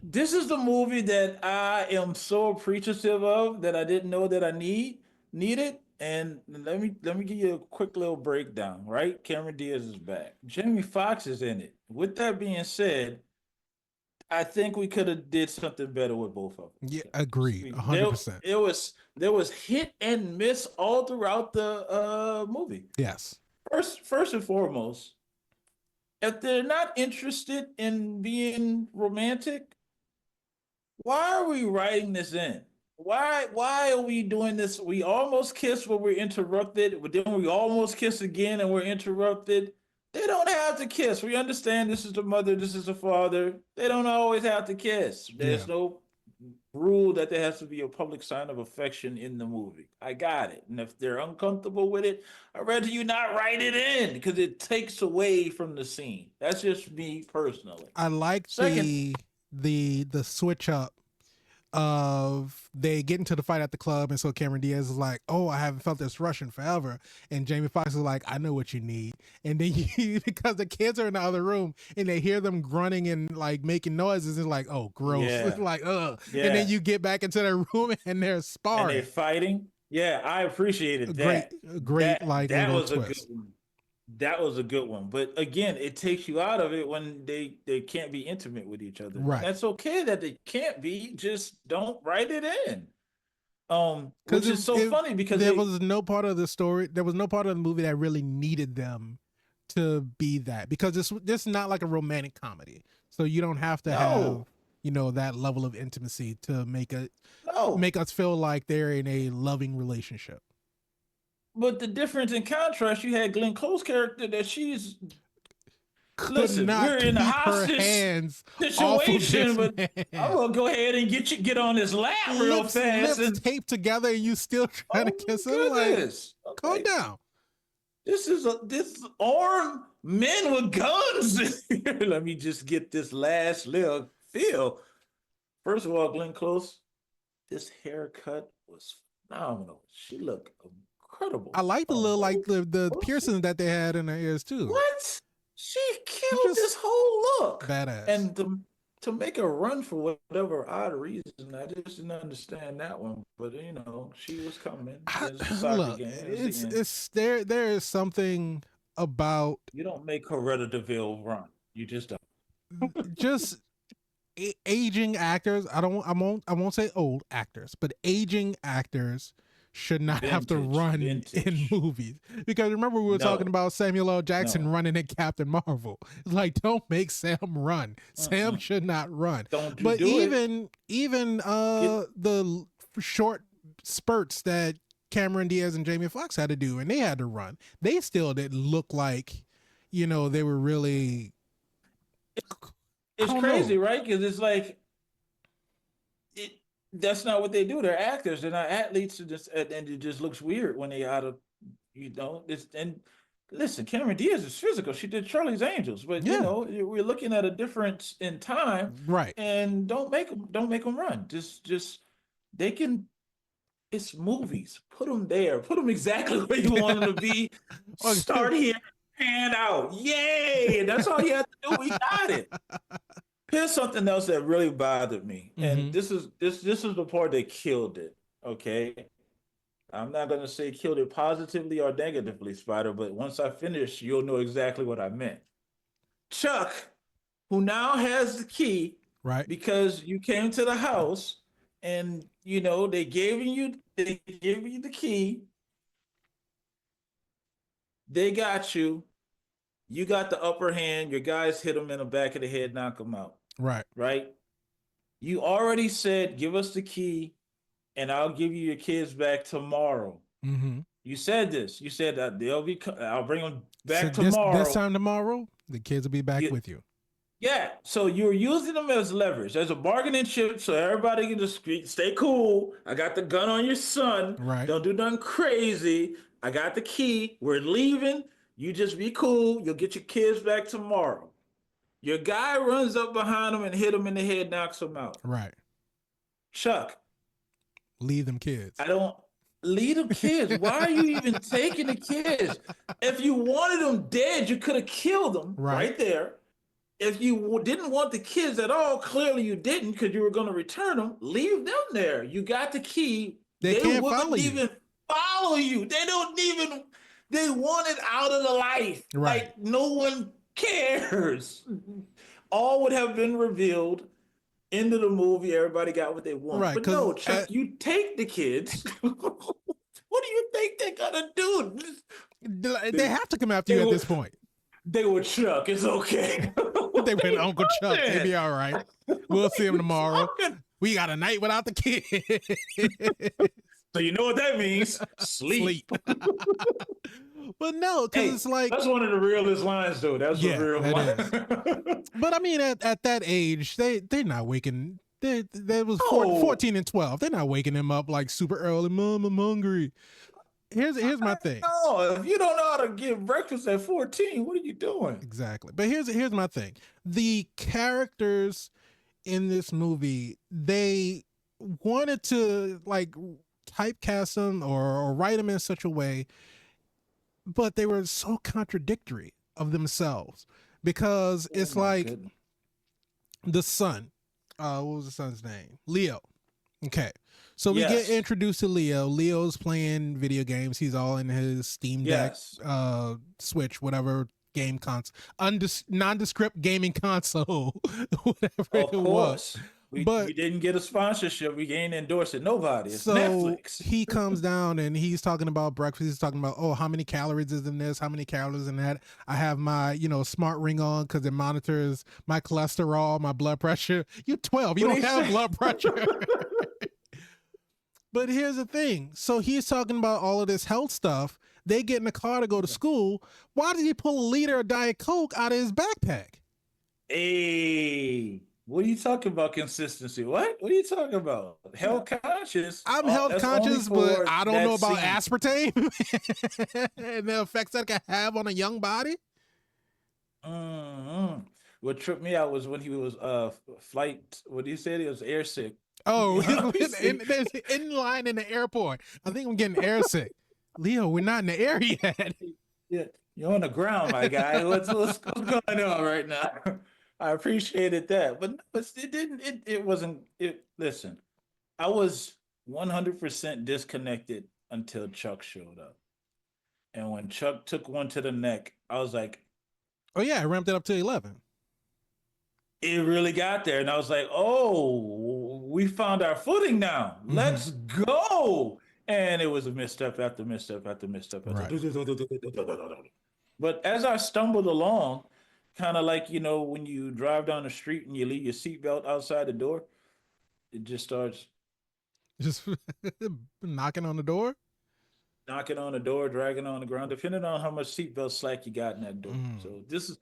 This is the movie that I am so appreciative of that I didn't know that I needed. And let me give you a quick little breakdown. Right, Cameron Diaz is back. Jamie Foxx is in it. With that being said, I think we could have did something better with both of them. Yeah, agreed, 100%. There was hit and miss all throughout the movie. Yes. First and foremost, if they're not interested in being romantic, why are we writing this in? Why are we doing this? We almost kiss when we're interrupted, but then we almost kiss again and we're interrupted. They don't have to kiss. We understand this is the mother, this is the father. They don't always have to kiss. There's no rule that there has to be a public sign of affection in the movie. I got it. And if they're uncomfortable with it, I'd rather you not write it in because it takes away from the scene. That's just me personally. I like Second, the switch up of they get into the fight at the club, and so Cameron Diaz is like, "Oh, I haven't felt this rush in forever," and Jamie Foxx is like, "I know what you need," and then because the kids are in the other room and they hear them grunting and like making noises, it's like, "Oh, gross!" yeah, It's like, "Ugh," yeah. and then you get back into the room and they're And sparring. they're fighting. Yeah, I appreciated Great, that. great, like That little was a good twist. one. That was a good one. But again, it takes you out of it when they can't be intimate with each other. Right. That's okay that they can't be. Just don't write it in. Which is so funny because there was no part of the story, there was no part of the movie that really needed them to be that, because this is not like a romantic comedy, so you don't have to have that level of intimacy to make us feel like they're in a loving relationship. But the difference in contrast, you had Glenn Close's character that she's Could not we're in a keep her hostage hands situation, but man. I'm gonna go ahead and get on his lap real fast lips and taped together, and you still trying to kiss him. Like, calm down. This armed men with guns. Let me just get this last little feel. First of all, Glenn Close, this haircut was phenomenal. She looked incredible. I like the little the piercings that they had in their ears too. What? She killed this whole look. Badass. And to make a run for whatever odd reason, I just didn't understand that one. But she was coming. Look, it's there. There is something about you don't make Coretta Deville run. You just don't. Just aging actors. I won't say old actors, but aging actors should not have to run in movies. Because remember, we were talking about Samuel L. Jackson running in Captain Marvel. It's like, don't make Sam run. Sam should not run. But even the short spurts that Cameron Diaz and Jamie Foxx had to do, and they had to run, they still didn't look like they were really. It's crazy, right? Because it's like that's not what they do. They're actors. They're not athletes. And it just looks weird when they out of, and listen, Cameron Diaz is physical. She did Charlie's Angels, but we're looking at a difference in time, right? And don't make them run. Just they can It's movies. Put them there. Put them exactly where you want them to be. Okay. Start here, pan out. Yay! That's all you have to do. We got it. Here's something else that really bothered me, and Mm-hmm. this is the part that killed it. Okay, I'm not gonna say killed it positively or negatively, Spider, but once I finish, you'll know exactly what I meant. Chuck, who now has the key Right. because you came to the house and they gave you the key, they got you, you got the upper hand, your guys hit him in the back of the head, knock him out, Right. right? You already said, give us the key and I'll give you your kids back tomorrow. Mm-hmm. You said this. You said that I'll bring them So back this tomorrow. time tomorrow, the kids will be back You, with you. yeah. So you're using them as leverage, as a bargaining chip, so everybody can just stay cool. I got the gun on your son. Right. Don't do nothing crazy. I got the key. We're leaving. You just be cool. You'll get your kids back tomorrow. Your guy runs up behind him and hit him in the head, knocks him out. Right. Chuck, Leave them kids. I don't leave the kids. Why are you even taking the kids? If you wanted them dead, you could have killed them Right. right there. If you didn't want the kids at all, clearly you didn't because you were going to return them. Leave them there. You got the key. They They can't follow wouldn't you. even follow you. They don't even. They want it out of the life. Right. Like no one cares. All would have been revealed. End of the movie. Everybody got what they want. Right. But no, Because Chuck, you take the kids. What do you think they're gonna do? they They, have to come after they you at were this point. they were Chuck. It's okay. They What are went you Uncle Chuck. They doing? be all right. We'll What see are him you tomorrow. talking? We got a night without the kid. So you know what that means? Sleep. Sleep. But no, because Hey, it's like, that's one of the realest lines, though. That's a yeah, real that is. line. But I mean, at that age, they're not waking. They was Oh, 14 and 12. They're not waking them up like super early. Mom, I'm hungry. Here's my thing. no. If you don't know how to give breakfast at 14, what are you doing? Exactly. But here's my thing. The characters in this movie, they wanted to like typecast them or write them in such a way, but they were so contradictory of themselves because Oh it's my like goodness. the son. What was the son's name? Leo. Okay. So we get Yes. introduced to Leo. Leo's playing video games. He's all in his Steam Deck, Yes. Switch, whatever game console, nondescript gaming console, whatever Of it was. course. We But didn't get a sponsorship. We ain't endorsing nobody. It's so Netflix. he comes down and he's talking about breakfast. He's talking about, oh, how many calories is in this? How many calories in that? I have my, smart ring on because it monitors my cholesterol, my blood pressure. You're 12. You What don't he have say? blood pressure. But here's the thing. So he's talking about all of this health stuff. They get in the car to go to school. Why did he pull a liter of Diet Coke out of his backpack? Hey, what are you talking about? Consistency? What are you talking about? Health conscious? I'm health That's only conscious, but for I don't know that about scene. aspartame and the effects that can have on a young body. Mm-hmm. What tripped me out was when he was flight. What did he say? He was air sick. Oh, He said, in line in the airport. I think I'm getting airsick. Leo, we're not in the air yet. yeah, you're on the ground, my guy. What's going on right now? I appreciated that, but it didn't. It wasn't. It listen. I was 100% disconnected until Chuck showed up. And when Chuck took one to the neck, I was like, Oh yeah, I ramped it up to 11. it really got there. And I was like, oh, we found our footing now. Mm-hmm. Let's go. And it was a misstep after misstep after misstep. Right. But as I stumbled along, kind of like, when you drive down the street and you leave your seatbelt outside the door, it just starts Just knocking on the door. knocking on the door, dragging on the ground, depending on how much seatbelt slack you got in that door. Mm. So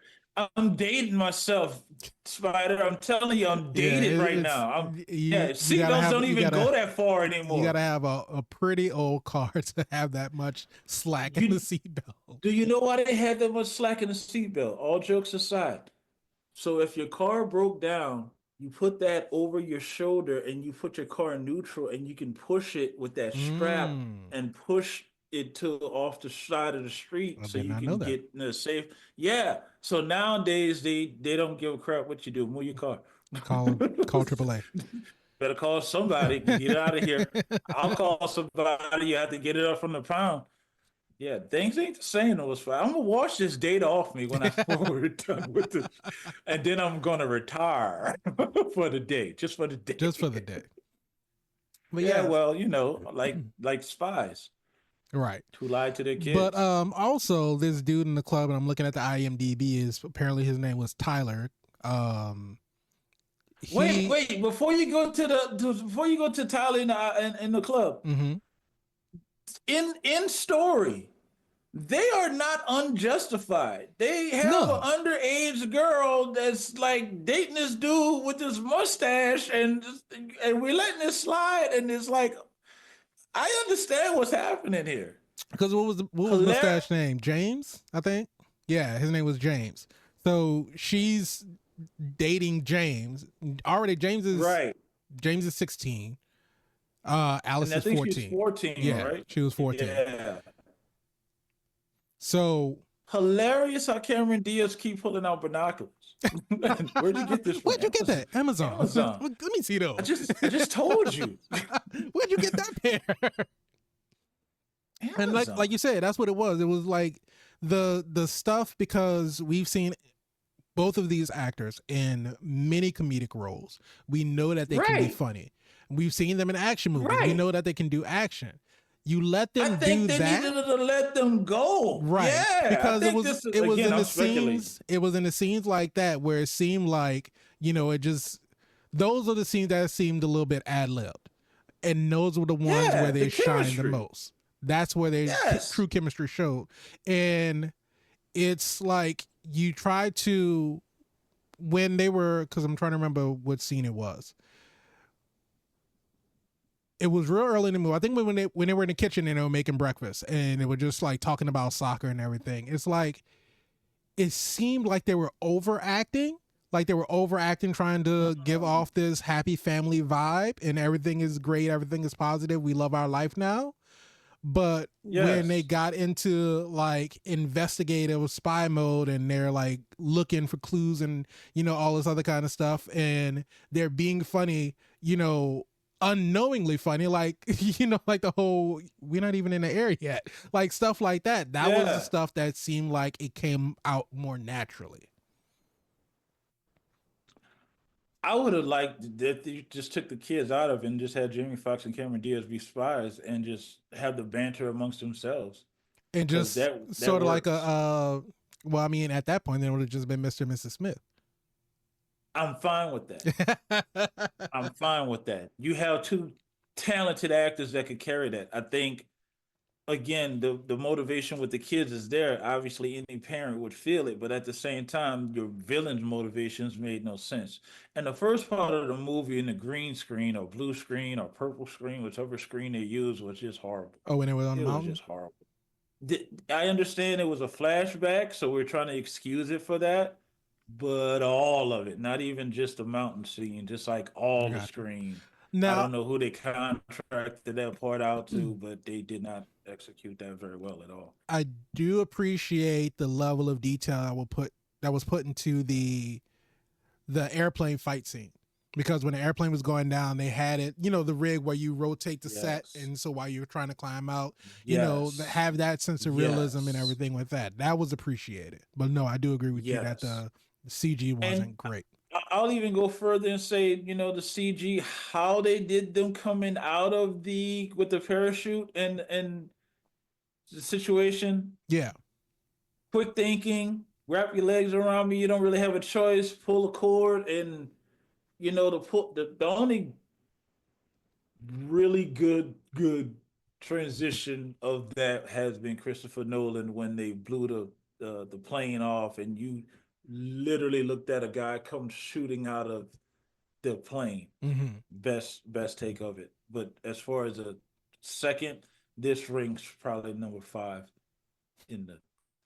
I'm dating myself, Spider. I'm telling you, I'm Yeah, dated right it's now. Yeah, you gotta seatbelts have don't even go that far you anymore. gotta have a pretty old car to have that much slack in the You, seatbelt. do you know why they had that much slack in the seatbelt? All jokes aside. So if your car broke down you put that over your shoulder and you put your car in neutral and you can push it with that strap Mm. and push it to off the side of the street I so did you not know can that. get in a safe. Yeah. So nowadays they don't give a crap what you do. Move your car. Call AAA. Better call somebody to get it out of here. I'll call somebody. You have to get it up from the pound. Yeah, things ain't the same though. It's fine. I'm gonna wash this data off me when we're done with this, and then I'm gonna retire for the day, just for the Just for day. the day. But Yeah, yeah, well, like spies right. who lied to their But kids. also this dude in the club, and I'm looking at the IMDb, is apparently his name was Tyler. Um Wait, he wait, before you go to Tyler in the club, mhm. in story, they are not unjustified. They have an No. underage girl that's like dating this dude with this mustache, and we're letting it slide. And it's like, I understand what's happening here. Because what was Hilarious, mustache name? James, I think. Yeah, his name was James. So she's dating James. Already right? James is 16. Alice And I is think she's 14. 14, Yeah, right? she was 14. Yeah. So Hilarious how Cameron Diaz keep pulling out binoculars. Where'd you get this from? where'd you get that? Amazon. Amazon. Let me see those. I just told you. Where'd you get that pair? And like Amazon. you said, that's what it was. It was like the stuff, because we've seen both of these actors in many comedic roles. We know that they can be Right. funny. We've seen them in action movies. We Right. know that they can do action. You let I them think do they needed that, to let them go. right? Yeah, I Because it think was this is it was again. in I'm the speculating. scenes. It was in the scenes like that where it seemed like, it just, those are the scenes that seemed a little bit ad libbed, and those were the ones where Yeah, the they shined the chemistry. most. That's where their Yes. true chemistry showed. And it's like you try to, when they were, because I'm trying to remember what scene it was. It was real early in the movie. I think when they were in the kitchen and they were making breakfast and they were just like talking about soccer and everything. It's like it seemed like they were overacting. Like they were overacting, trying to give Mhm. off this happy family vibe, and everything is great, everything is positive. We love our life now. But when they Yes. got into like investigative spy mode and they're like looking for clues and all this other kind of stuff, and they're being funny, unknowingly funny, like like the whole "we're not even in the air yet," like stuff like that. That was the Yeah. stuff that seemed like it came out more naturally. I would have liked that you just took the kids out of it and just had Jamie Foxx and Cameron Diaz be spies and just have the banter amongst themselves And because just that sort of like a works. well, I mean, at that point, then it would have just been Mr. and Mrs. Smith. I'm fine with that. I'm fine with that. You have two talented actors that could carry that. I think again the motivation with the kids is there. Obviously, any parent would feel it, but at the same time, your villain's motivations made no sense. And the first part of the movie in the green screen or blue screen or purple screen, whichever screen they used, was just horrible. Oh, when it was on the It was mountain. just horrible. I understand it was a flashback, so we're trying to excuse it for that, but all of it, not even just the mountain scene, just like I all the got you. screen. I Now, don't know who they contracted that part out to, but they did not execute that very well at all. I do appreciate the level of detail that was put into the airplane fight scene, because when the airplane was going down, they had it, the rig where you rotate the set, Yes. and so while you're trying to climb out, Yes. have that sense of realism and Yes. everything with that. That was appreciated. But no, I do agree with you that Yes. the CG And wasn't great. I'll even go further and say, the CG, how they did them coming out of the with the parachute and the situation, Yeah. quick thinking, wrap your legs around me. You don't really have a choice. Pull a cord, and the only really good transition of that has been Christopher Nolan when they blew the plane off, and you literally looked at a guy come shooting out of the plane. Mm-hmm. Best take of it. But as far as a second, this ranks probably number 5 in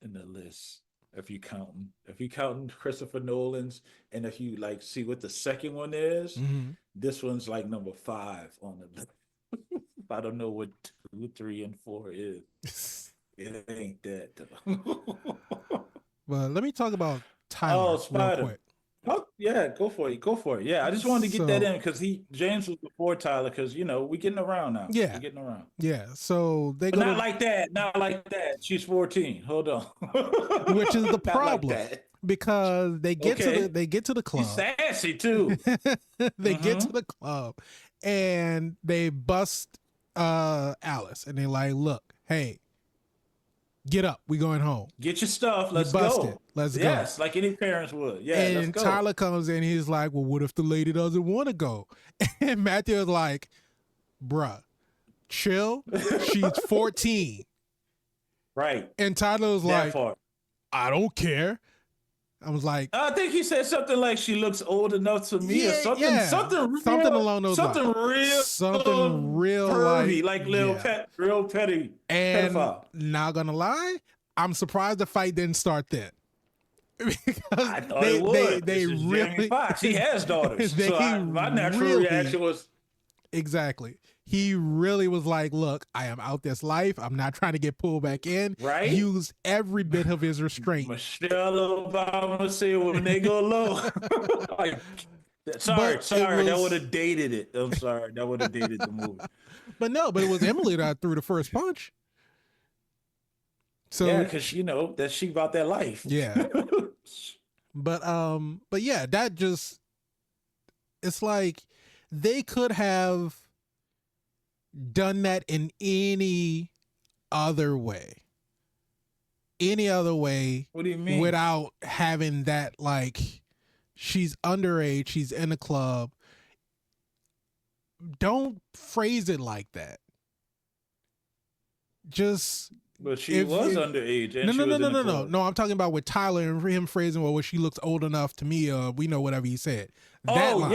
the list. if you counting Christopher Nolan's, and if you like see what the second one is, Mm-hmm. this one's like number 5 on the list. I don't know what 2, 3, and 4 is. It ain't that though. But let me talk about Oh, Tyler real Spider. quick. Oh yeah, go for it. Go for it. Yeah, I just wanted to get that So in because James was before Tyler because we're getting around now. yeah, We're getting around. yeah. So they But go not to, like that. Not like that. She's 14. Hold on. which is the Not like problem that. because Okay. they get to the She's club. sassy too. They get to Mm-hmm. the club and they bust Alice and they like, look, hey, get up, we going home. Get your stuff. You Let's busted. go. Let's go. Yes, like any parents would. Yeah, let's And go. Tyler comes in, he's like, well, what if the lady doesn't want to go? And Matthew is like, bruh, chill. She's 14. Right. And Tyler was That like, part. I don't care. I was like, I think he said something like she looks old enough to me or yeah, something, yeah. Something along those lines. something real Something real pervy, like little yeah. real petty And pedophile. not gonna lie, I'm surprised the fight didn't start then. Because I thought it would. they This is Jamie really Foxx. He has daughters, they so my natural really reaction was, exactly. He really was like, look, I am out this life. I'm not trying to get pulled back in. right? Used every bit of his restraint. Michelle Obama said when they go low. Like, sorry, But that would have dated it. I'm sorry, that would have dated the movie. But no, but it was Emily that threw the first punch. So yeah, because that she about that life. Yeah. But yeah, that just, it's like they could have done that in any other way. Any other way. What do you mean? Without having that, like, she's underage, she's in a club. Don't phrase it like that. Just, but she was underage. And no. I'm talking about with Tyler and him phrasing, well, she looks old enough to me. We know whatever he said. That line,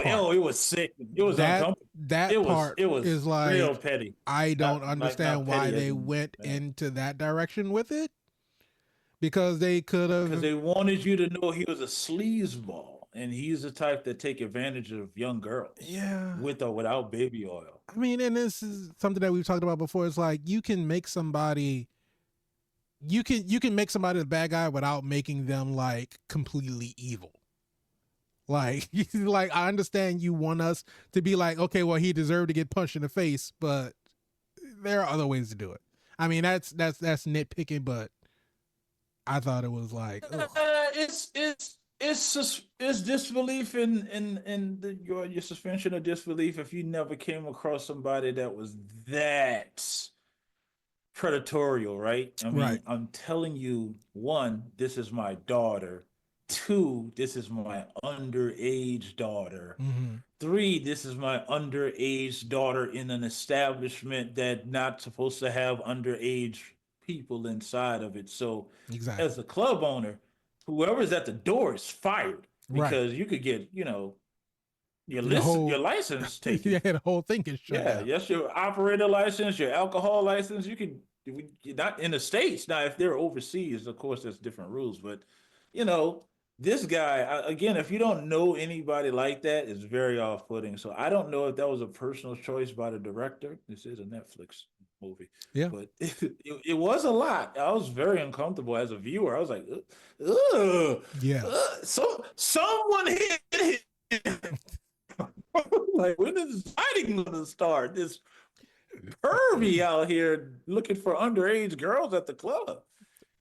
Oh, it was sick. It was uncomfortable. That part was is like real petty. I don't understand why they went into that direction with it. Because they could have. Because they wanted you to know he was a sleazeball, and he's the type that take advantage of young girls. Yeah. With or without baby oil. I mean, and this is something that we've talked about before. It's like you can make somebody the bad guy without making them like completely evil. Like I understand you want us to be like, okay, well, he deserved to get punched in the face, but there are other ways to do it. I mean, that's nitpicking, but I thought it was like it's disbelief in your suspension of disbelief if you never came across somebody that was that predatorial, right? I mean, right. I'm telling you, 1, this is my daughter. 2, this is my underage daughter. Mm-hmm. 3, this is my underage daughter in an establishment that not supposed to have underage people inside of it. So exactly. as a club owner, whoever's at the door is fired because right. you could get, your license taken. Yeah, the whole thing is shut down. Yes, your operator license, your alcohol license. You're not in the States. Now, if they're overseas, of course, there's different rules. But, this guy, again, if you don't know anybody like that, it's very off-putting. So I don't know if that was a personal choice by the director. This is a Netflix movie. Yeah. But it was a lot. I was very uncomfortable as a viewer. I was like, ugh. Yeah. So someone hit him. Like, when is fighting going to start? This pervy out here looking for underage girls at the club.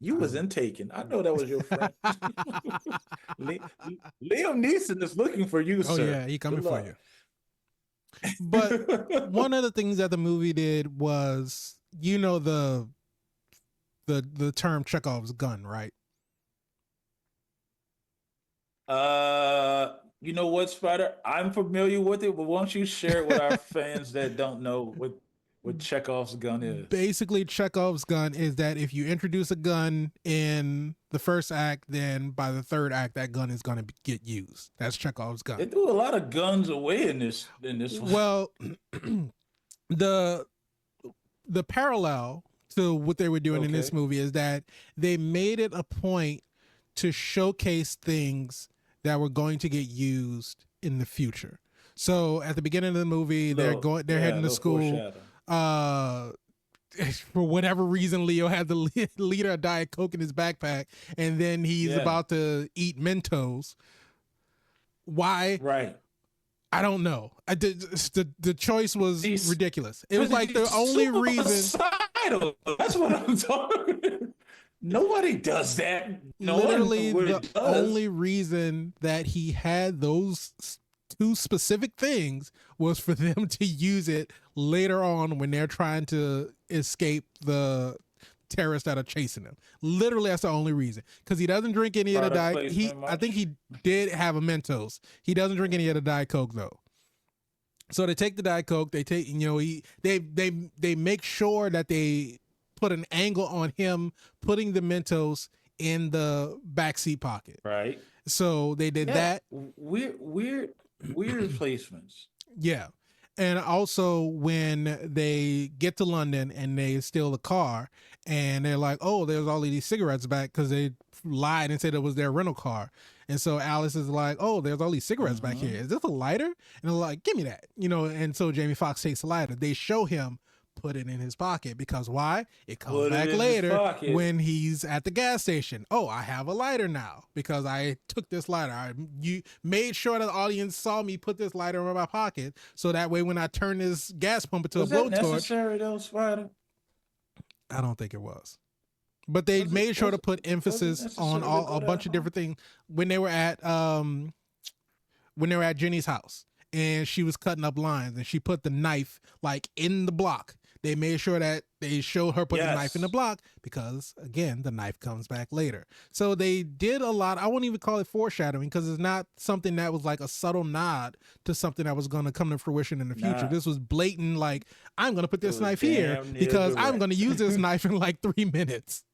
You wasn't taken. I know that was your friend. Liam Neeson is looking for you, sir. Oh yeah, he coming for you. But one of the things that the movie did was, the term Chekhov's gun, right? You know what, Spider? I'm familiar with it, but why don't you share it with our fans that don't know what Chekhov's gun is? Basically, Chekhov's gun is that if you introduce a gun in the first act, then by the third act, that gun is going to get used. That's Chekhov's gun. They threw a lot of guns away in this one. Well, the parallel to what they were doing in this Okay. movie is that they made it a point to showcase things that were going to get used in the future. So at the beginning of the movie, they're Yeah, a heading to little school. foreshadow. Uh, for whatever reason, Leo had the liter of Diet Coke in his backpack, and then he's Yeah, about to eat Mentos. Why? right. I don't know. I did the choice was He's ridiculous. It was because like he's the only reason. suicidal. That's what I'm talking. Nobody does that. No one Literally, really the does. only reason that he had those two specific things was for them to use it later on when they're trying to escape the terrorists that are chasing him. Literally, that's the only reason. Because he doesn't drink any of the Product diet. placement I think much. he did have a Mentos. He doesn't drink any of the Diet Coke though. So they take the Diet Coke. They take, they make sure that they put an angle on him putting the Mentos in the backseat pocket. Right. So they did Yeah. that. Weird placements. Yeah. And also when they get to London and they steal the car and they're like, oh, there's all of these cigarettes back because they lied and said it was their rental car. And so Alice is like, oh, there's all these cigarettes back Mm-hmm. here. Is this a lighter? And they're like, give me that. And so Jamie Foxx takes a lighter. They show him put it in his pocket because why? It comes Put it back in his later pocket. when he's at the gas station. Oh, I have a lighter now because I took this lighter. You made sure that the audience saw me put this lighter in my pocket so that way when I turn this gas pump into Was a that blowtorch, necessary though, Spider? I don't think it was. But they Was it made sure was to put was it emphasis on necessary to go a bunch that of far? different things when they were at Jenny's house and she was cutting up lines and she put the knife like in the block. They made sure that they showed her put the knife in the Yes. block because again, the knife comes back later. So they did a lot. I wouldn't even call it foreshadowing because it's not something that was like a subtle nod to something that was going to come to fruition in the future. Nah, This was blatant, like, I'm going to put it this was knife here damn near because I'm going to direct. use this knife in like 3 minutes.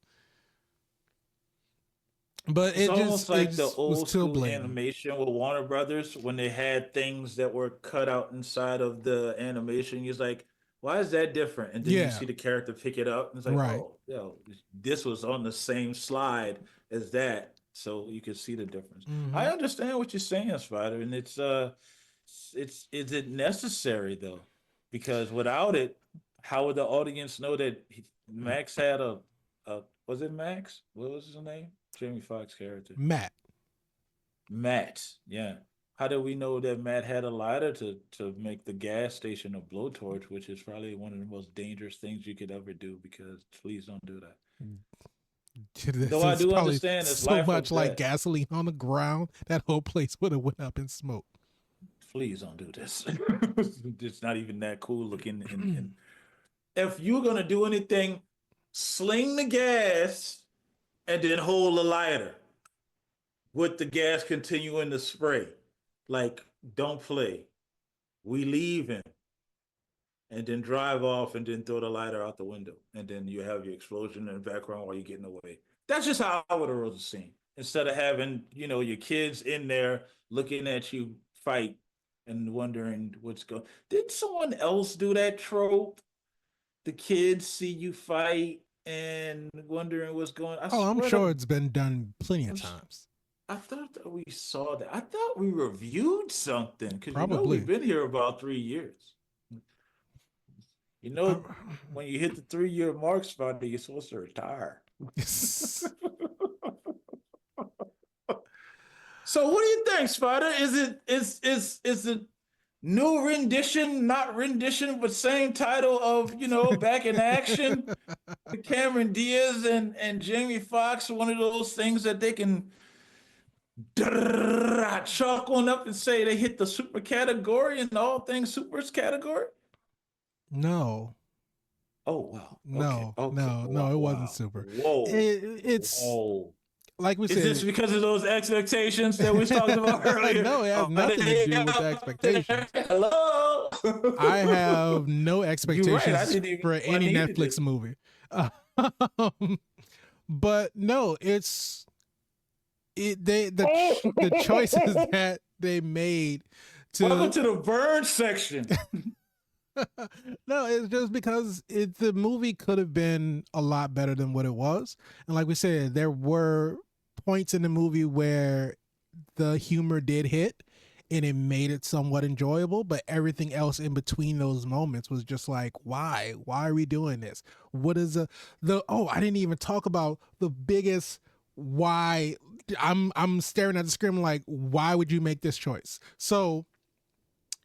But It's almost it like the just was old too school blatant. animation with Warner Brothers when they had things that were cut out inside of the animation. He's like, why is that different? And then you Yeah, see the character pick it up, and it's like, right. oh, this was on the same slide as that, so you can see the difference. I Hmm. understand what you're saying, Spider, and it's is it necessary though? Because without it, how would the audience know that Max had a was it Max? What was his name? Jamie Foxx character. Matt. Matt. Yeah. How did we know that Matt had a lighter to make the gas station a blowtorch, which is probably one of the most dangerous things you could ever do? Because please don't do that. This Though I is do probably understand it's so life or much like death. gasoline on the ground. That whole place would have went up in smoke. Please don't do this. It's not even that cool looking. And if you're gonna do anything, sling the gas and then hold the lighter with the gas continuing to spray. Like, don't play. We leaving, and then drive off and then throw the lighter out the window. And then you have your explosion in the background while you're getting away. That's just how I would have wrote the scene. Instead of having, your kids in there looking at you fight and wondering what's going. Did someone else do that trope? The kids see you fight and wondering what's going. I Oh, I'm swear sure to it's been done plenty of I'm times. I thought that we saw that. I thought we reviewed something because we've Probably. been here about 3 years. You know, when you hit the 3 year mark spot, you're supposed to retire. So what do you think, Spider? Is it new rendition, not rendition, but same title of back in action? Cameron Diaz and Jamie Foxx, one of those things that they can chalk on up and say they hit the super category and all things supers category. No, Oh wow. Okay. no, Okay. no, no. Wow. It wasn't Wow. super. Whoa. It's Whoa. like we Is this said. because of those expectations that we talked about earlier? No, it has Are nothing to they do with the out there? expectations. Hello. I have no You're right. I expectations didn't even for know I any needed Netflix it. movie. Um, but no, it's the choices that they made Welcome to to the burn section. No, it's just because the movie could have been a lot better than what it was. And like we said, there were points in the movie where the humor did hit and it made it somewhat enjoyable, but everything else in between those moments was just like, why are we doing this? What is the oh, I didn't even talk about the biggest why. I'm staring at the screen like, why would you make this choice? So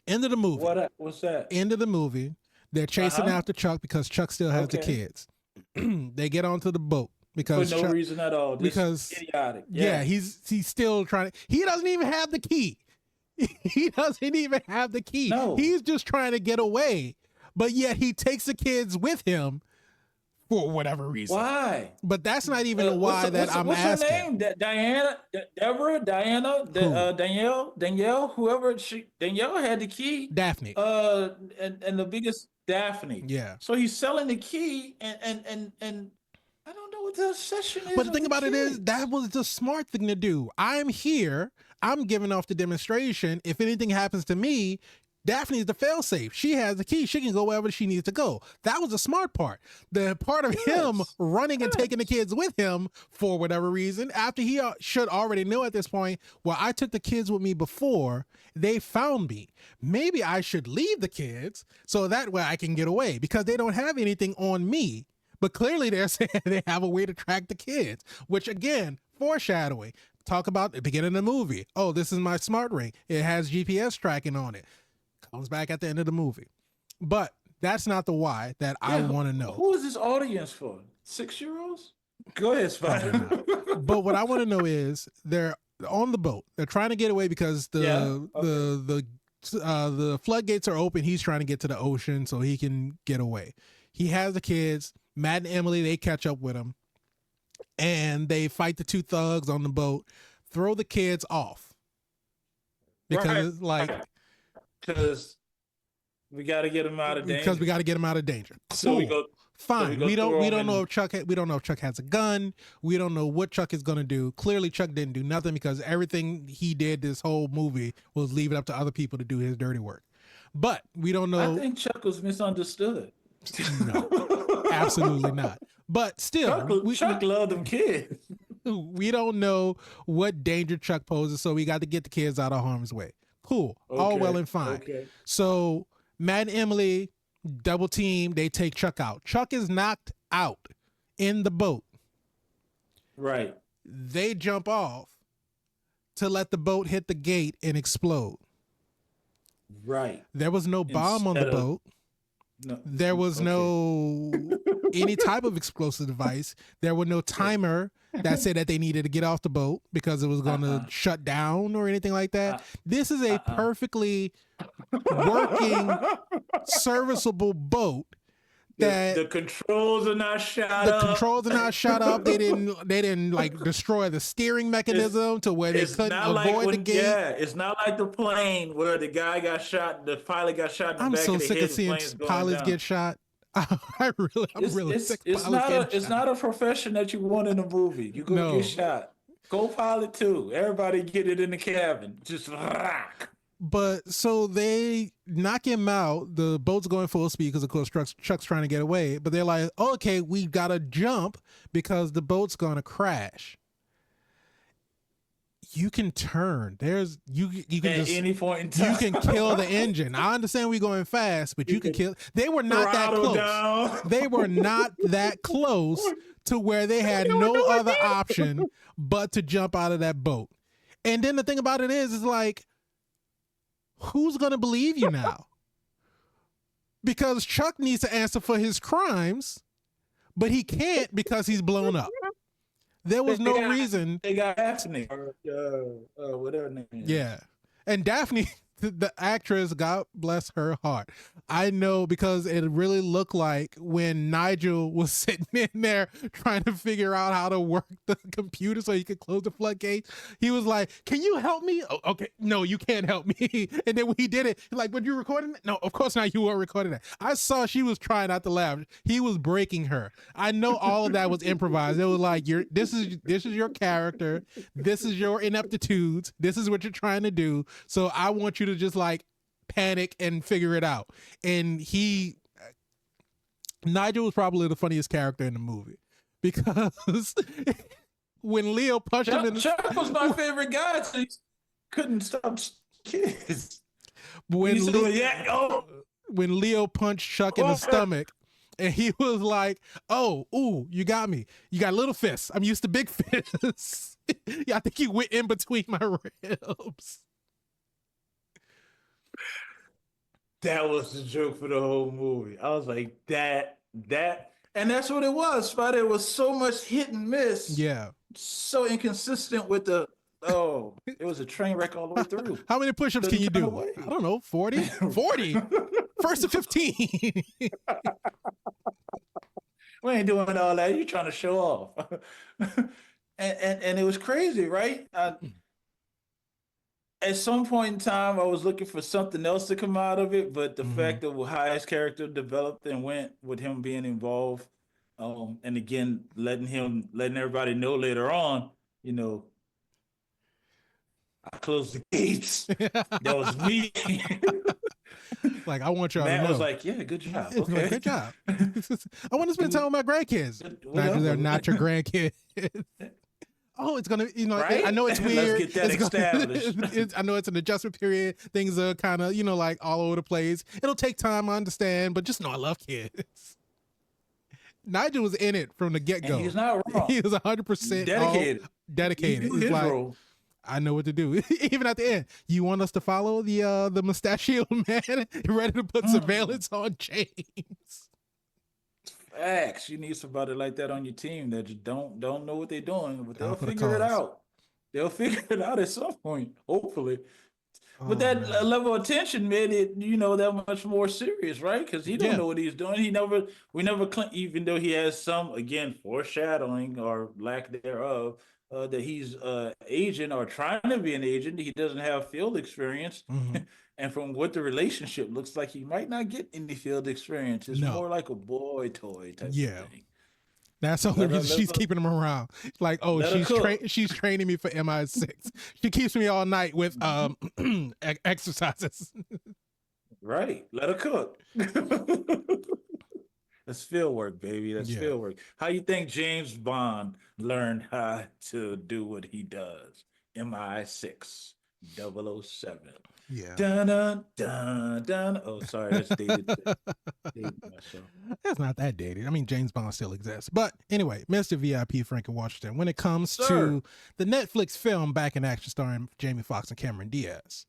end of the movie, What's that? end of the movie, they're chasing Uh-huh. after Chuck because Chuck still has the Okay. kids. They get onto the boat For because no Chuck, reason at all. Just because idiotic. yeah, Yeah. he's still trying to, he doesn't even have the key. He doesn't even have the key. No. He's just trying to get away. But yet he takes the kids with him for whatever reason. Why? But that's not even the why that I'm what's asking. her name? Diana, Deborah, Diana, Danielle, whoever Danielle had the key. Daphne. And the biggest Daphne. Yeah. So he's selling the key, and I don't know what the obsession is. But the thing with about it is, kids. that was the smart thing to do. I'm here. I'm giving off the demonstration. If anything happens to me, Daphne's the failsafe. She has the key. She can go wherever she needs to go. That was the smart part. The part of him Yes. running and taking the Yes. kids with him for whatever reason, after he should already know at this point, well, I took the kids with me before they found me. Maybe I should leave the kids so that way I can get away because they don't have anything on me. But clearly they're saying they have a way to track the kids, which again, foreshadowing. Talk about the beginning of the movie. Oh, this is my smart ring. It has GPS tracking on it. Comes back at the end of the movie. But that's not the why that I want to know. Who is this audience for? 6-year-olds? Go ahead, Spider. But what I want to know is they're on the boat. They're trying to get away because the floodgates are open. He's trying to get to the ocean so he can get away. He has the kids. Matt and Emily, they catch up with him. And they fight the two thugs on the boat, throw the kids off. Because it's like, because we got to get him out of danger. because we got to get him out of danger. So we Cool. go. Fine. So we don't know and- if Chuck we don't know if Chuck has a gun. We don't know what Chuck is going to do. Clearly Chuck didn't do nothing because everything he did this whole movie was leave it up to other people to do his dirty work. But we don't know. I think Chuck was misunderstood. No. Absolutely not. But still, Chuck loved them kids. we don't know what danger Chuck poses, so we got to get the kids out of harm's way. Cool. All well and fine. Okay. So Matt and Emily double team, they take Chuck out. Chuck is knocked out in the boat. Right. They jump off to let the boat hit the gate and explode. Right. There was no bomb on the Instead of- boat. No. There was no any type of explosive device. There was no timer that said that they needed to get off the boat because it was going to shut down or anything like that. This is a perfectly working, serviceable boat. That the controls are not shot the up. controls are not shut up. They didn't like destroy the steering mechanism to where they It's couldn't not avoid like the when, gate. yeah, it's not like the plane where the guy got shot, the pilot got shot in the I'm back so of the sick head. of seeing plane's going pilots down. get shot. I'm really sick of It's pilots not getting it's shot. not a profession that you want in a movie. You go No. get shot. Go pilot too. Everybody get it in the cabin. Just rock. But so they knock him out. The boat's going full speed because, of course, Chuck's trying to get away. But they're like, okay, we got to jump because the boat's going to crash. You can turn. You can At just any point in time. you can kill the engine. I understand we're going fast, but you can kill. They were not that Throttle close. down. They were not that close to where they had no other option but to jump out of that boat. And then the thing about it is like, who's going to believe you now? Because Chuck needs to answer for his crimes, but he can't because he's blown up. There was no reason. They got Daphne or whatever her name is. Yeah. And Daphne, the actress, God bless her heart. I know because it really looked like when Nigel was sitting in there trying to figure out how to work the computer so he could close the floodgates. He was like, "Can you help me?" Oh, okay, no, you can't help me. And then when he did it, like, "Were you recording that?" No, of course not. You weren't recording that. I saw she was trying not to laugh. He was breaking her. I know all of that was improvised. It was like, this is your character. This is your ineptitudes. This is what you're trying to do. So I want you to just like panic and figure it out. And Nigel was probably the funniest character in the movie because when Leo punched him in Chuck was my favorite guy. So he couldn't stop kids. when Leo, when Leo punched Chuck in the stomach, and he was like, "Oh, ooh, you got me. You got little fists. I'm used to big fists." Yeah, I think he went in between my ribs. that was the joke for the whole movie. I was like, that, and that's what it was. Spider. It was so much hit and miss. Yeah, so inconsistent with the. Oh, it was a train wreck all the way through. How many push-ups can you do? Away. I don't know, 40? 40? First to 15. We ain't doing all that. You trying to show off. and it was crazy, right? At some point in time, I was looking for something else to come out of it, but the fact of how his character developed and went with him being involved, and again letting everybody know later on, I closed the gates. That was me. Like, I want y'all to know. Matt was like, yeah, good job. Okay. Like, good job. I want to spend time with my grandkids. They're not your grandkids. Oh, it's gonna, right? I know it's weird. Let's get that established. I know it's an adjustment period. Things are kind of, like all over the place. It'll take time, I understand, but just know I love kids. Nigel was in it from the get-go. And he's not wrong. He was 100% dedicated. He's like, role. I know what to do. Even at the end, you want us to follow the mustachioed man ready to put surveillance on James? Facts. You need somebody like that on your team that just don't know what they're doing, but they'll figure it out. They'll figure it out at some point, hopefully. But that level of tension made it, that much more serious, right? Because he don't know what he's doing. We never, even though he has some, again, foreshadowing or lack thereof, that he's an agent or trying to be an agent. He doesn't have field experience. And from what the relationship looks like, he might not get any field experience. It's more like a boy toy type of thing. That's the only reason she's keeping him around. Like, oh, she's training me for MI6. She keeps me all night with exercises. Right. Let her cook. That's field work, baby. That's field work. How you think James Bond learned how to do what he does? MI6, 007. Yeah. Dun, dun, dun, dun. Oh, sorry, that's dated. That's not that dated. I mean, James Bond still exists. But anyway, Mr. VIP Frank Washington, when it comes to the Netflix film Back in Action starring Jamie Foxx and Cameron Diaz,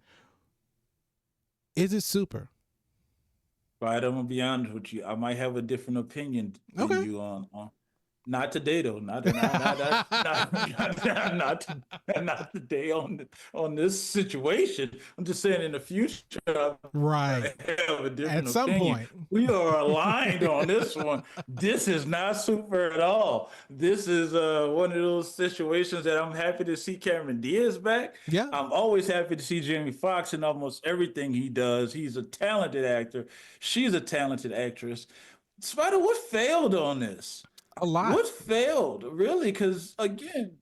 is it super? Right, I'm gonna be honest with you. I might have a different opinion than you on. Not today though. Not today on this situation. I'm just saying in the future. Right. I have a different At some opinion. point, we are aligned on this one. This is not super at all. This is one of those situations that I'm happy to see Cameron Diaz back. Yeah. I'm always happy to see Jamie Foxx in almost everything he does. He's a talented actor. She's a talented actress. Spider, what failed on this? A lot. What failed, really? Because again,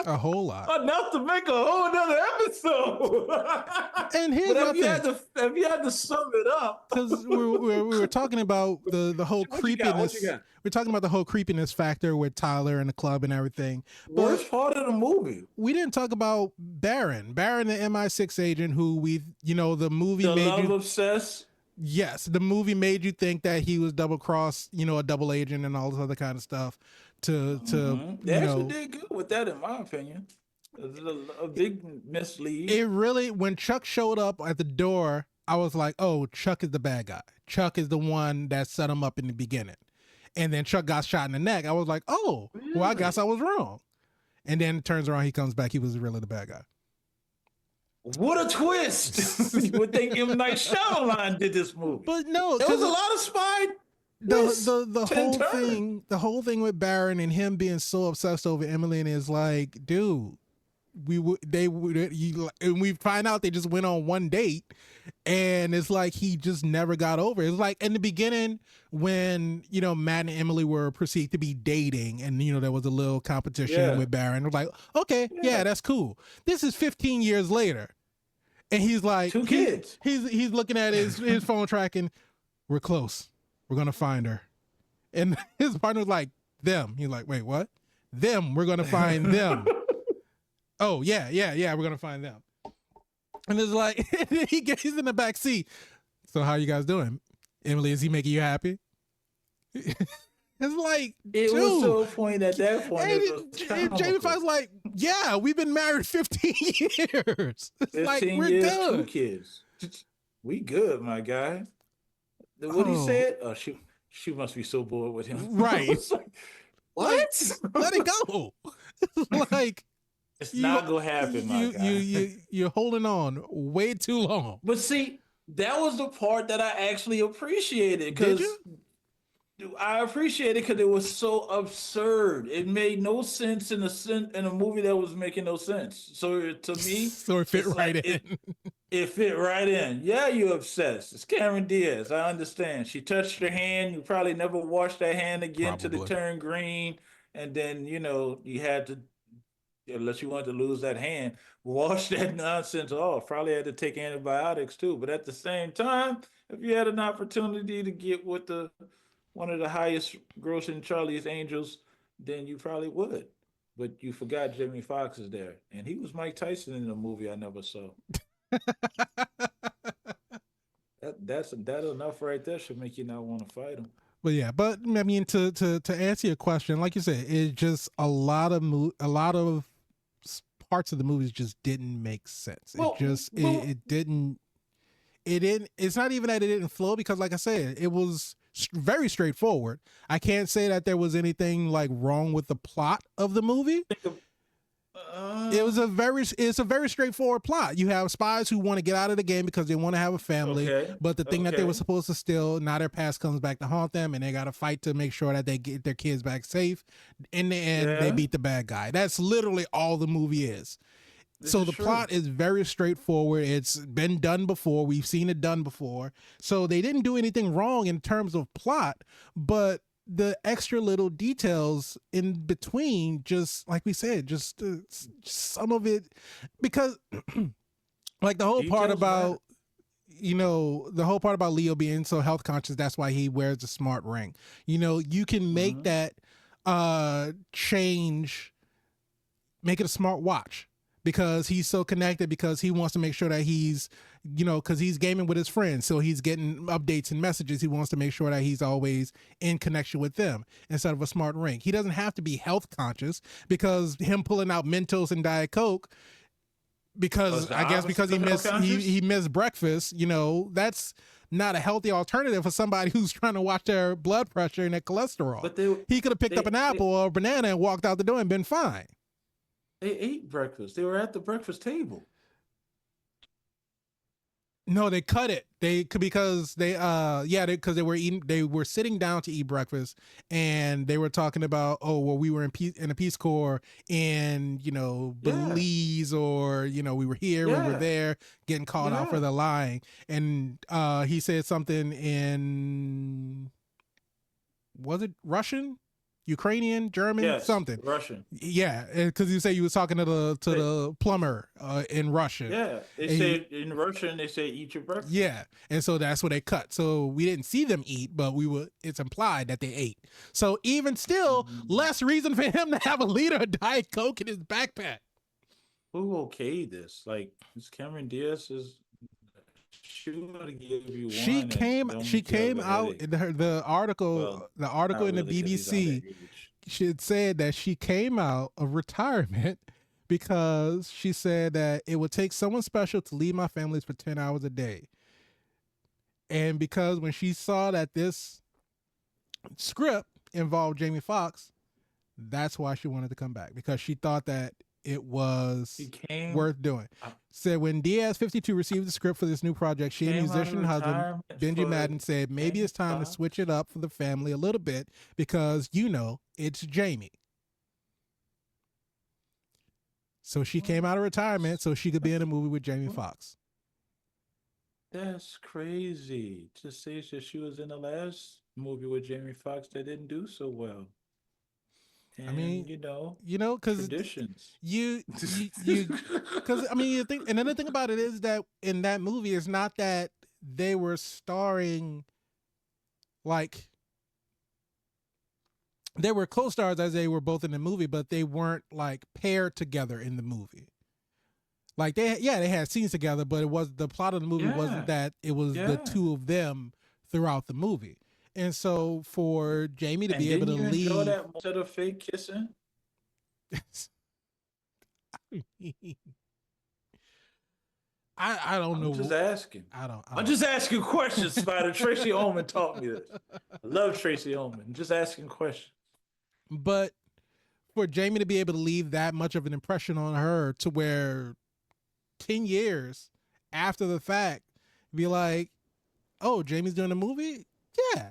a whole lot. Enough to make a whole nother episode. And here's but if you had to sum it up, because we were talking about the whole creepiness. We're talking about the whole creepiness factor with Tyler and the club and everything. Worst part of the movie. We didn't talk about Baron, the MI6 agent who the movie the made love you obsessed. Yes, the movie made you think that he was double cross, a double agent and all this other kind of stuff. They actually did good with that, in my opinion. A big mislead. It really, when Chuck showed up at the door, I was like, oh, Chuck is the bad guy. Chuck is the one that set him up in the beginning. And then Chuck got shot in the neck. I was like, oh, well, I guess I was wrong. And then it turns around, he comes back. He was really the bad guy. What a twist! You would think M. Night Shyamalan did this movie, but no, there was a lot of spy. The whole thing with Baron and him being so obsessed over Emily is like, dude, and we find out they just went on one date, and it's like he just never got over it. It's like in the beginning when Matt and Emily were perceived to be dating, and there was a little competition with Baron. It was like, okay, yeah, that's cool. This is 15 years later. And he's like, Two kids. he's looking at his phone tracking. We're close. We're gonna find her. And his partner's like, them. He's like, wait, what? Them. We're gonna find them. Oh yeah, we're gonna find them. And it's like he's in the back seat. So how you guys doing? Emily, is he making you happy? It's like, It dude. was to a point at that point. And Jamie Foxx like, yeah, we've been married 15 years. It's 15 like, we're years, good. 2 kids. We good, my guy. What he said? Oh, she must be so bored with him. Right. Like, what? Let it go. It's like, it's not gonna happen, my guy. You're holding on way too long. But see, that was the part that I actually appreciated, because I appreciate it because it was so absurd. It made no sense in a movie that was making no sense. So to me, so it fit right in. It fit right in. Yeah, you're obsessed. It's Cameron Diaz. I understand. She touched your hand. You probably never washed that hand again till it turned green, and then you had to, unless you wanted to lose that hand, wash that nonsense off. Probably had to take antibiotics too. But at the same time, if you had an opportunity to get with one of the highest grossing Charlie's Angels, then you probably would. But you forgot Jamie Foxx is there, and he was Mike Tyson in a movie I never saw. That's enough right there should make you not want to fight him. But yeah, but I mean, to answer your question, like you said, it's just a lot of parts of the movies just didn't make sense. It didn't. It's not even that it didn't flow, because, like I said, it was very straightforward. I can't say that there was anything like wrong with the plot of the movie. It's a very straightforward plot. You have spies who want to get out of the game because they want to have a family, but the thing that they were supposed to steal, now their past comes back to haunt them, and they got to fight to make sure that they get their kids back safe. In the end, they beat the bad guy. That's literally all the movie is. So the plot is very straightforward. It's been done before. We've seen it done before. So they didn't do anything wrong in terms of plot, but the extra little details in between, just like we said, just some of it, because like the whole part about Leo being so health conscious, that's why he wears a smart ring. You can make that change, make it a smart watch, because he's so connected, because he wants to make sure that he's, because he's gaming with his friends, so he's getting updates and messages. He wants to make sure that he's always in connection with them instead of a smart ring. He doesn't have to be health conscious, because him pulling out Mentos and Diet Coke, because I guess because he missed breakfast, that's not a healthy alternative for somebody who's trying to watch their blood pressure and their cholesterol. But he could have picked up an apple or a banana and walked out the door and been fine. They ate breakfast. They were at the breakfast table. No, they cut it. Because they were sitting down to eat breakfast, and they were talking about, we were in a Peace Corps in Belize, or we were here, we were there, getting called out for the lying, and he said something in, was it Russian? Ukrainian, German, something. Russian. Yeah, because you say you was talking to the plumber in Russian. Yeah, they say in Russian, they say eat your breakfast. Yeah, and so that's what they cut. So we didn't see them eat, but it's implied that they ate. So even still, less reason for him to have a liter of Diet Coke in his backpack. Who okayed this? Like, this Cameron Diaz is... She came out in the article in the BBC. She had said that she came out of retirement because she said that it would take someone special to leave my families for 10 hours a day. And because when she saw that this script involved Jamie Foxx, that's why she wanted to come back, because she thought that it was worth doing. Said when Diaz 52 received the script for this new project, she and musician husband Benji Madden said maybe it's time to switch it up for the family a little bit, because it's Jamie. So she came out of retirement so she could be in a movie with Jamie Foxx. That's crazy to say that she was in the last movie with Jamie Foxx that didn't do so well. I and mean, because traditions. you because I mean, you think, and another thing about it is that in that movie, it's not that they were starring like they were co-stars as they were both in the movie, but they weren't like paired together in the movie. Like they had scenes together, but it was the plot of the movie wasn't Yeah, that it was the yeah. two of them throughout the movie. And so for Jamie to And be able didn't to you enjoy leave, that instead of fake kissing? I don't I'm just know. asking. I I'm don't. just asking questions, Spider. Tracy Ullman taught me this. I love Tracy Ullman. Just asking questions. But for Jamie to be able to leave that much of an impression on her to where 10 years after the fact, be like, oh, Jamie's doing a movie? Yeah.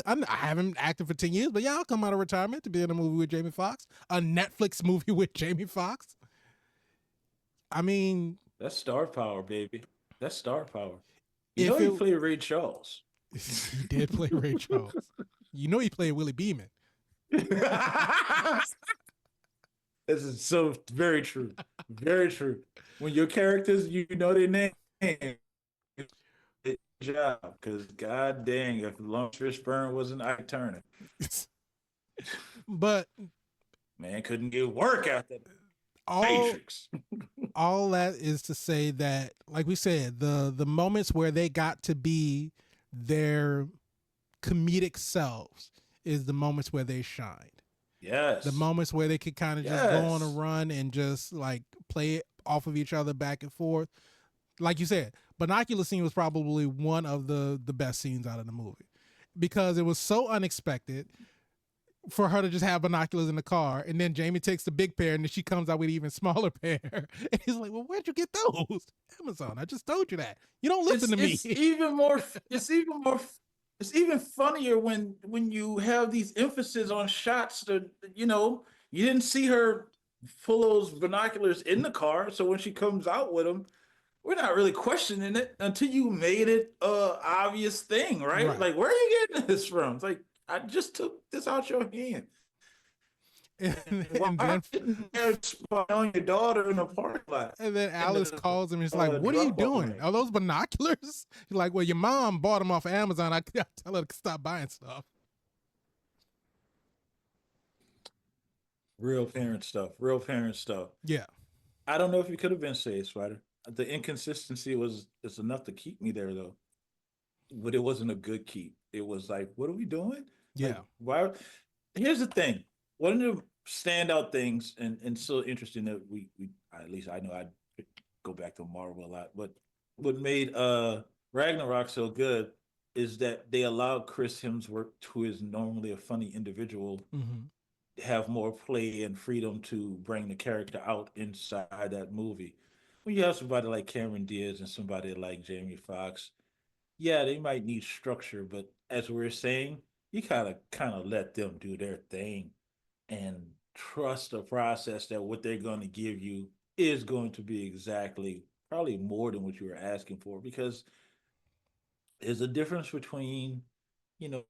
I haven't acted for 10 years, but yeah, I'll come out of retirement to be in a movie with Jamie Foxx, a Netflix movie with Jamie Foxx. I mean, That's star power, baby. That's star power. You know if he it, played Ray Charles. he did play Ray Charles. You know he played Willie Beeman. This is so very true. Very true. When your characters, you know their name, good job. Because god dang, if Lawrence Fishburne wasn't Ike Turner, But man couldn't get work after the all Matrix. all that is to say that, like we said, the moments where they got to be their comedic selves is the moments where they shined. The Yes. moments where they could kind of just go on a Yes. run and just like play it off of each other back and forth. Like you said, binocular scene was probably one of the best scenes out of the movie because it was so unexpected for her to just have binoculars in the car, and then Jamie takes the big pair, and then she comes out with an even smaller pair. And he's like, "Well, where'd you get those?" Amazon. I just told you that. You don't listen It's to me. it's even more it's even more it's even funnier when you have these emphasis on shots that you didn't see her pull those binoculars in the car, so when she comes out with them, we're not really questioning it until you made it a obvious thing, right? Right. Like, where are you getting this from? It's like, I just took this out your hand. And And why then didn't you spy on your daughter in a parking lot? and then In Alice the calls him and he's like, "What are you drop off doing? lane. Are those binoculars?" He's like, "Well, your mom bought them off of Amazon. I tell her to stop buying stuff." Real parent stuff. Real parent stuff. Yeah. I don't know if you could have been saved, Spider. The inconsistency was is enough to keep me there though. But it wasn't a good keep. It was like, what are we doing? Like, Yeah. why? Here's the thing. One of the standout things, and so interesting that we at least I know I go back to Marvel a lot, but what made Ragnarok so good is that they allowed Chris Hemsworth, who is normally a funny individual, Mm-hmm. have more play and freedom to bring the character out inside that movie. When you have somebody like Cameron Diaz and somebody like Jamie Foxx, yeah, they might need structure, but as we are saying, you kind of let them do their thing and trust the process that what they're going to give you is going to be exactly probably more than what you were asking for because there's a difference between you know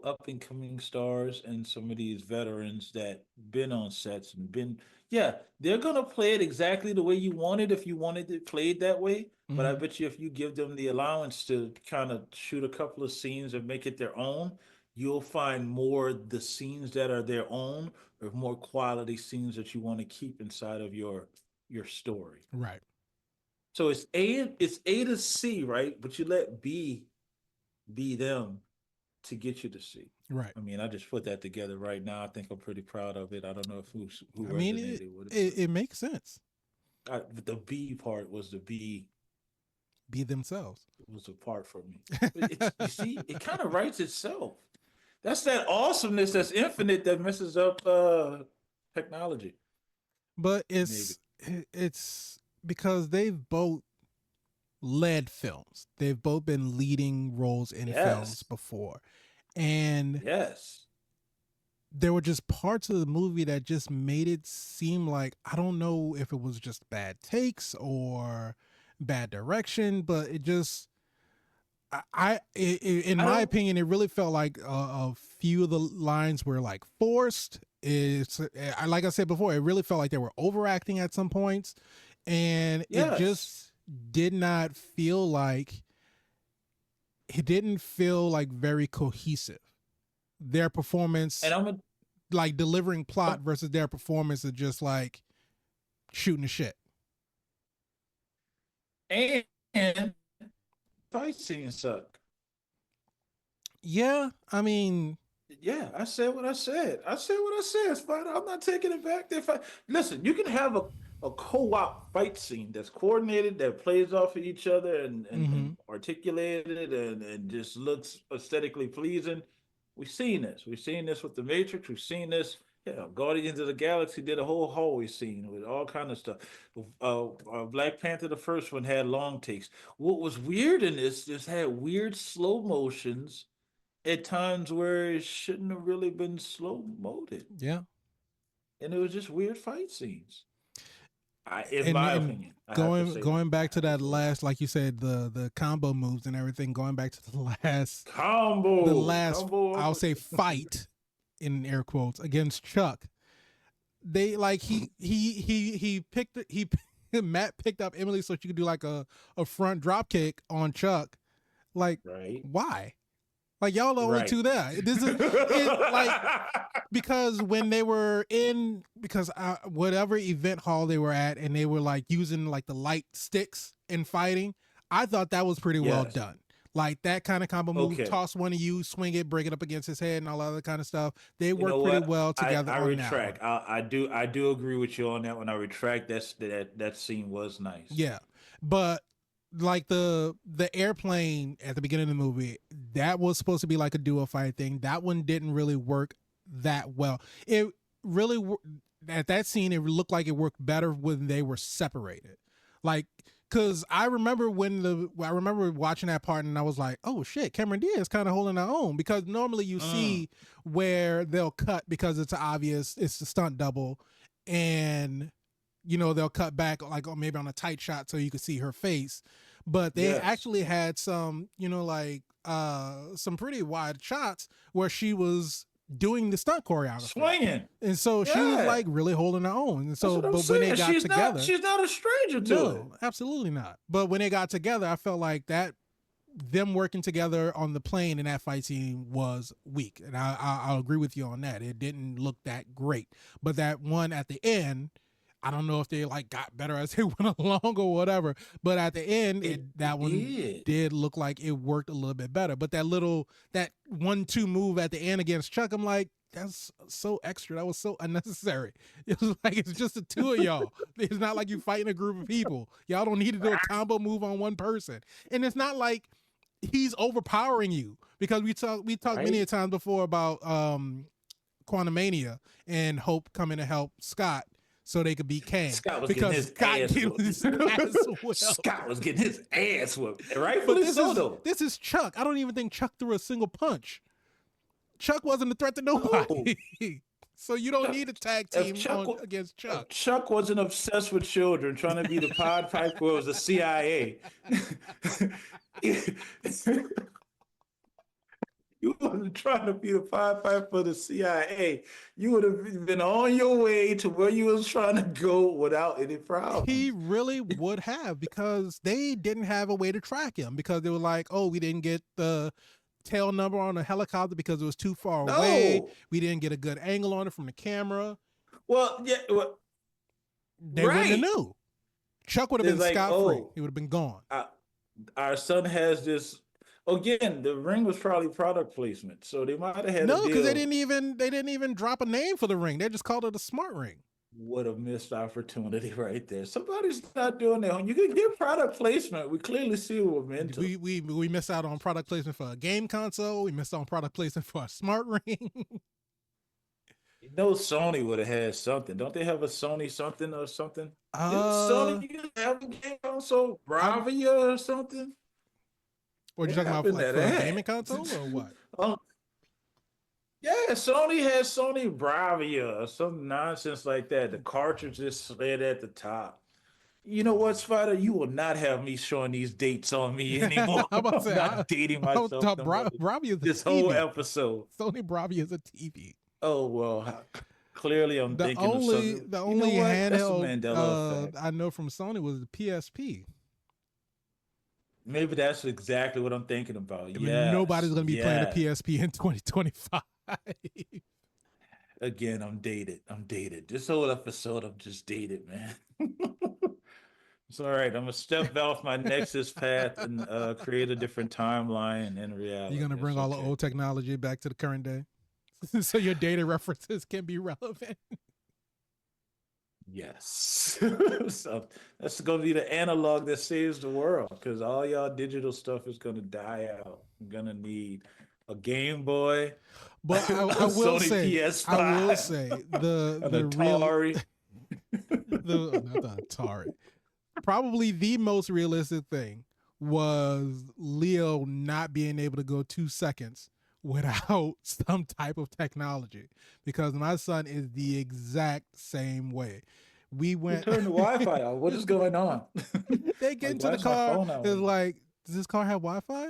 up and coming stars and some of these veterans that been on sets and been yeah, they're gonna play it exactly the way you want it if you wanted it played that way. But I Mm-hmm. bet you if you give them the allowance to kind of shoot a couple of scenes and make it their own, you'll find more the scenes that are their own or more quality scenes that you want to keep inside of your story. Right. So it's A to C, right? But you let B be them to get you to C. Right. I mean, I just put that together right now. I think I'm pretty proud of it. I don't know if who I mean, it resonated with it, it, it makes sense. but the B part was the B Be themselves. was the part for me. It's you see, it kind of writes itself. That's that awesomeness that's infinite that messes up technology. But Maybe. it's because they've both led films. They've both been leading roles in films Yes. before. And Yes. there were just parts of the movie that just made it seem like I don't know if it was just bad takes or bad direction, but it just in I my don't opinion, it really felt like a few of the lines were like forced. It's like I said before, it really felt like they were overacting at some points, and it Yes. just did not feel like it didn't feel like very cohesive. Their And performance, like delivering plot versus their performance, is just like shooting the shit. and fight scenes suck. Yeah, I mean, Yeah, I said what I said. I said what I said, Spider. I'm not taking it back. Listen, you can have a co-op fight scene that's coordinated, that plays off of each other and articulated and just looks aesthetically pleasing. We've seen this. We've seen this with the Matrix. We've seen this. Yeah, Guardians of the Galaxy did a whole hallway scene with all kind of stuff. Black Panther, the first one, had long takes. What was weird in this just had weird slow motions at times where it shouldn't have really been slow moted. yeah. And it was just weird fight scenes. In and my and opinion, I have to going say that. going back I to have to that say that. last, like you said, the combo moves and everything, going back to the Combo, last combo. I'll say fight in air quotes against Chuck. They like he picked he Matt picked up Emily so she could do like a front drop kick on Chuck. Like, Right, why? Like, y'all the only right. two there. This is it, like, because when they were in, because whatever event hall they were at, and they were like using like the light sticks and fighting, I thought that was pretty well Yes. done. Like that kind of combo move, Okay. toss one of you, swing it, break it up against his head, and all that other kind of stuff. They You know work pretty what? well together I on that one. retract. I do agree with you on that one. I retract. That scene was nice. Yeah, but like the airplane at the beginning of the movie, that was supposed to be like a duo fight thing. That one didn't really work that well. It really at that scene it looked like it worked better when they were separated. Like, cause I remember I remember watching that part and I was like, oh shit, Cameron Diaz kind of holding her own, because normally you see where they'll cut because it's obvious it's the stunt double, and they'll cut back like maybe on a tight shot so you could see her face, but they Yes. actually had some like some pretty wide shots where she was doing the stunt choreography, Swinging. and so she was Yeah. like really holding her own. And That's so, what I'm but when they saying. got together, She's not a stranger to it. no, absolutely not. But when they got together, I felt like that them working together on the plane in that fight scene was weak, and I'll agree with you on that. It didn't look that great, but that one at the end, I don't know if they like got better as they went along or whatever. But at the end, that It one did. did look like it worked a little bit better. But that 1-2 move at the end against Chuck, I'm like, that's so extra. That was so unnecessary. It was like it's just the two of y'all. It's not like you fighting a group of people. Y'all don't need to do a combo move on one person. And it's not like he's overpowering you, because we talked many a Right? times before about Quantumania and Hope coming to help Scott so they could beat Kang, Scott was getting because his Scott ass getting whooped. his ass whooped. Scott was getting his ass whooped. And But rightfully so, though. this is Chuck. I don't even think Chuck threw a single punch. Chuck wasn't a threat to No. nobody. So you don't Chuck, need a tag if team Chuck, against if Chuck. Chuck wasn't obsessed with children, trying to be the Pied Piper of the CIA, you wasn't trying to be the Pied Piper of the CIA. You would have been on your way to where you was trying to go without any He problems. really would have, because they didn't have a way to track him, because they were like, oh, we didn't get the tail number on the helicopter because it was too far away. No. We didn't get a good angle on it from the camera. Well, yeah, well, They wouldn't have right. knew. Chuck would have It's been like, scot free. oh, He would have been gone. our son has this. Again, the ring was probably product placement, so they might have had a No, because deal. they didn't even drop a name for the ring. They just called it a smart ring. What a missed opportunity right there. Somebody's not doing that. When you can get product placement, we clearly see what we're into. We missed out on product placement for a game console. We missed out on product placement for a smart ring. You know, Sony would have had something. Don't they have a Sony something or something? Didn't uh, Sony have a game console, I'm. Bravia or something? What you What talking about? happened Like to for a gaming that? console or what? um, yeah, Sony had Sony Bravia or some nonsense like that. The cartridge just slid at the top. You know what, Spider? You will not have me showing these dates on me anymore. How about I'm say not dating myself no more. Bravia is a This whole TV. episode. Sony Bravia is a TV. Oh well. Clearly, I'm The thinking of only something. the You know only what? That's a handheld Mandela effect. I know from Sony was the PSP. Maybe that's exactly what I'm thinking about. I mean, nobody's Yes, going to be playing a yes. PSP in 2025. Again, I'm dated. I'm dated. This whole episode, I'm just dated, man. It's all right. I'm gonna step off my Nexus path and create a different timeline in You're reality. going to bring It's all the okay. old technology back to the current day so your data references can be relevant. Yes. So that's gonna be the analog that saves the world because all y'all digital stuff is gonna die out. I'm gonna need a Game Boy, a But Sony I will PS5, say an the real Atari. the not the Atari. Probably the most realistic thing was Leo not being able to go 2 seconds without some type of technology because my son is the exact same way. We You went, turn the Wi-Fi on. What is going on? they get Like, into why the is my car, phone out? it's like, does this car have Wi Fi?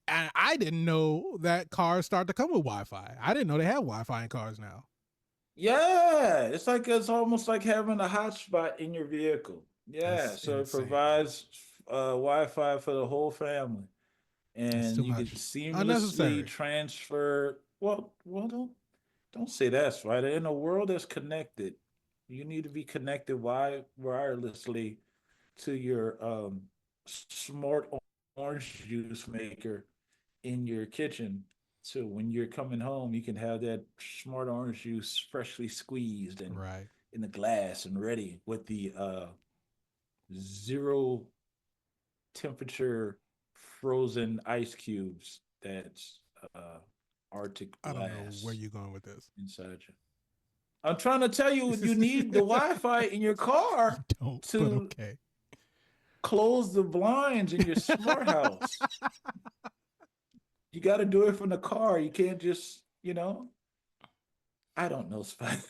And I didn't know that cars start to come with Wi Fi. I didn't know they have Wi Fi in cars now. Yeah, it's almost like having a hotspot in your vehicle. Yeah, That's so it insane. provides Wi-Fi for the whole family, It's and too you can much. seamlessly Unnecessary. transfer. Well, don't say that's right. In a world that's connected, you need to be connected wirelessly to your smart orange juice maker in your kitchen. So when you're coming home, you can have that smart orange juice freshly squeezed and Right. in the glass and ready with the zero temperature frozen ice cubes that's Arctic I don't know where glass you're going with this. inside you. I'm trying to tell you, you need the Wi-Fi in your You car don't, but to okay. close the blinds in your smart house. You got to do it from the car. You can't just, I don't know, Spider.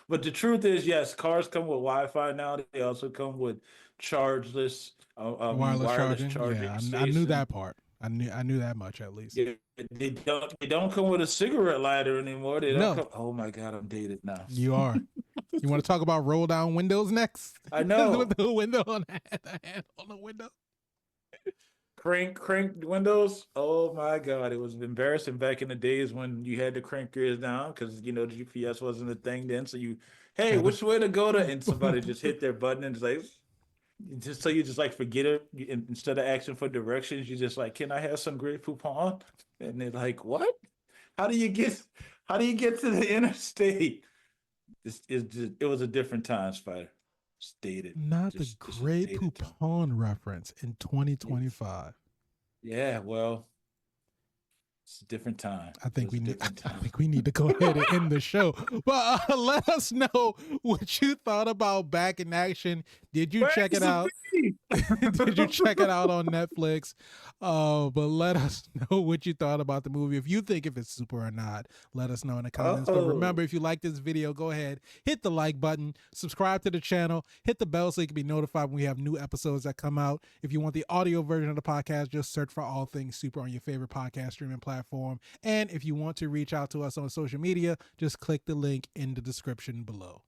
But the truth is, yes, cars come with Wi-Fi now. They also come with chargeless, Wireless wireless charging. Yeah, charging I knew station. that part. I knew that much at least. Yeah, they don't come with a cigarette lighter anymore. They don't No, come. Oh my God, I'm dated now. you are. You want to talk about roll down windows next? I With know. the window on the hand on the window. Crank windows. Oh my God, it was embarrassing back in the days when you had to crank yours down because GPS wasn't a thing then. So hey, Had to which way to go to? And somebody just hit their button and just so you just like forget it. Instead of asking for directions, you just like, can I have some Grey Poupon? And they're like, what? How do you get? How do you get to the interstate? It was a different time, Spider. Just dated. Not the Just a Grey dated time. Poupon reference in Yes. 2025. Yeah, well, it's a different time. I It think was a we need. I different time. think we need to go ahead and end the show. But let us know what you thought about Back in Action. Did you check it out? Did you check it out on Netflix? But let us know what you thought about the movie. If you think if it's super or not, let us know in the comments. But remember, Oh, if you like this video, go ahead, hit the like button, subscribe to the channel, hit the bell so you can be notified when we have new episodes that come out. If you want the audio version of the podcast, just search for All Things Super on your favorite podcast streaming platform. And if you want to reach out to us on social media, just click the link in the description below.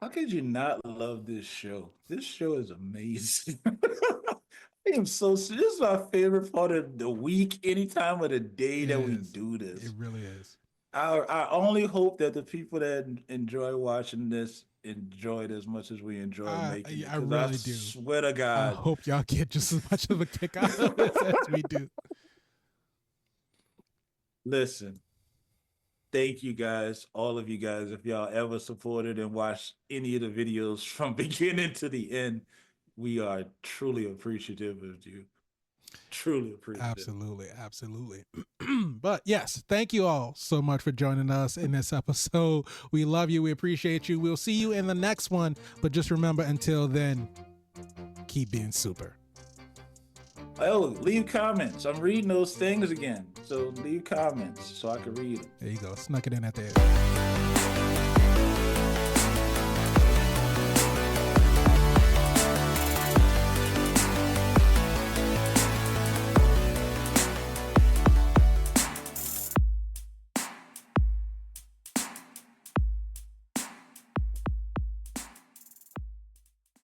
how could you not love this show? This show is amazing. I am this is my favorite part of the week, any time of the day It that we is. do It this. really is. I only hope that the people that enjoy watching this enjoy it as much as we enjoy making it. I Because I really do. swear to I God, hope y'all get just as much of a kick out of this as we do. listen, thank you guys, all of you guys. If y'all ever supported and watched any of the videos from beginning to the end, we are truly appreciative of you. Truly appreciative. Absolutely, absolutely. But yes, thank you all so much for joining us in this episode. We love you. We appreciate you. We'll see you in the next one. But just remember, until then, keep being super. Oh, leave comments. I'm reading those things again. So leave comments so I can read them. There you go. Snuck it in at the end.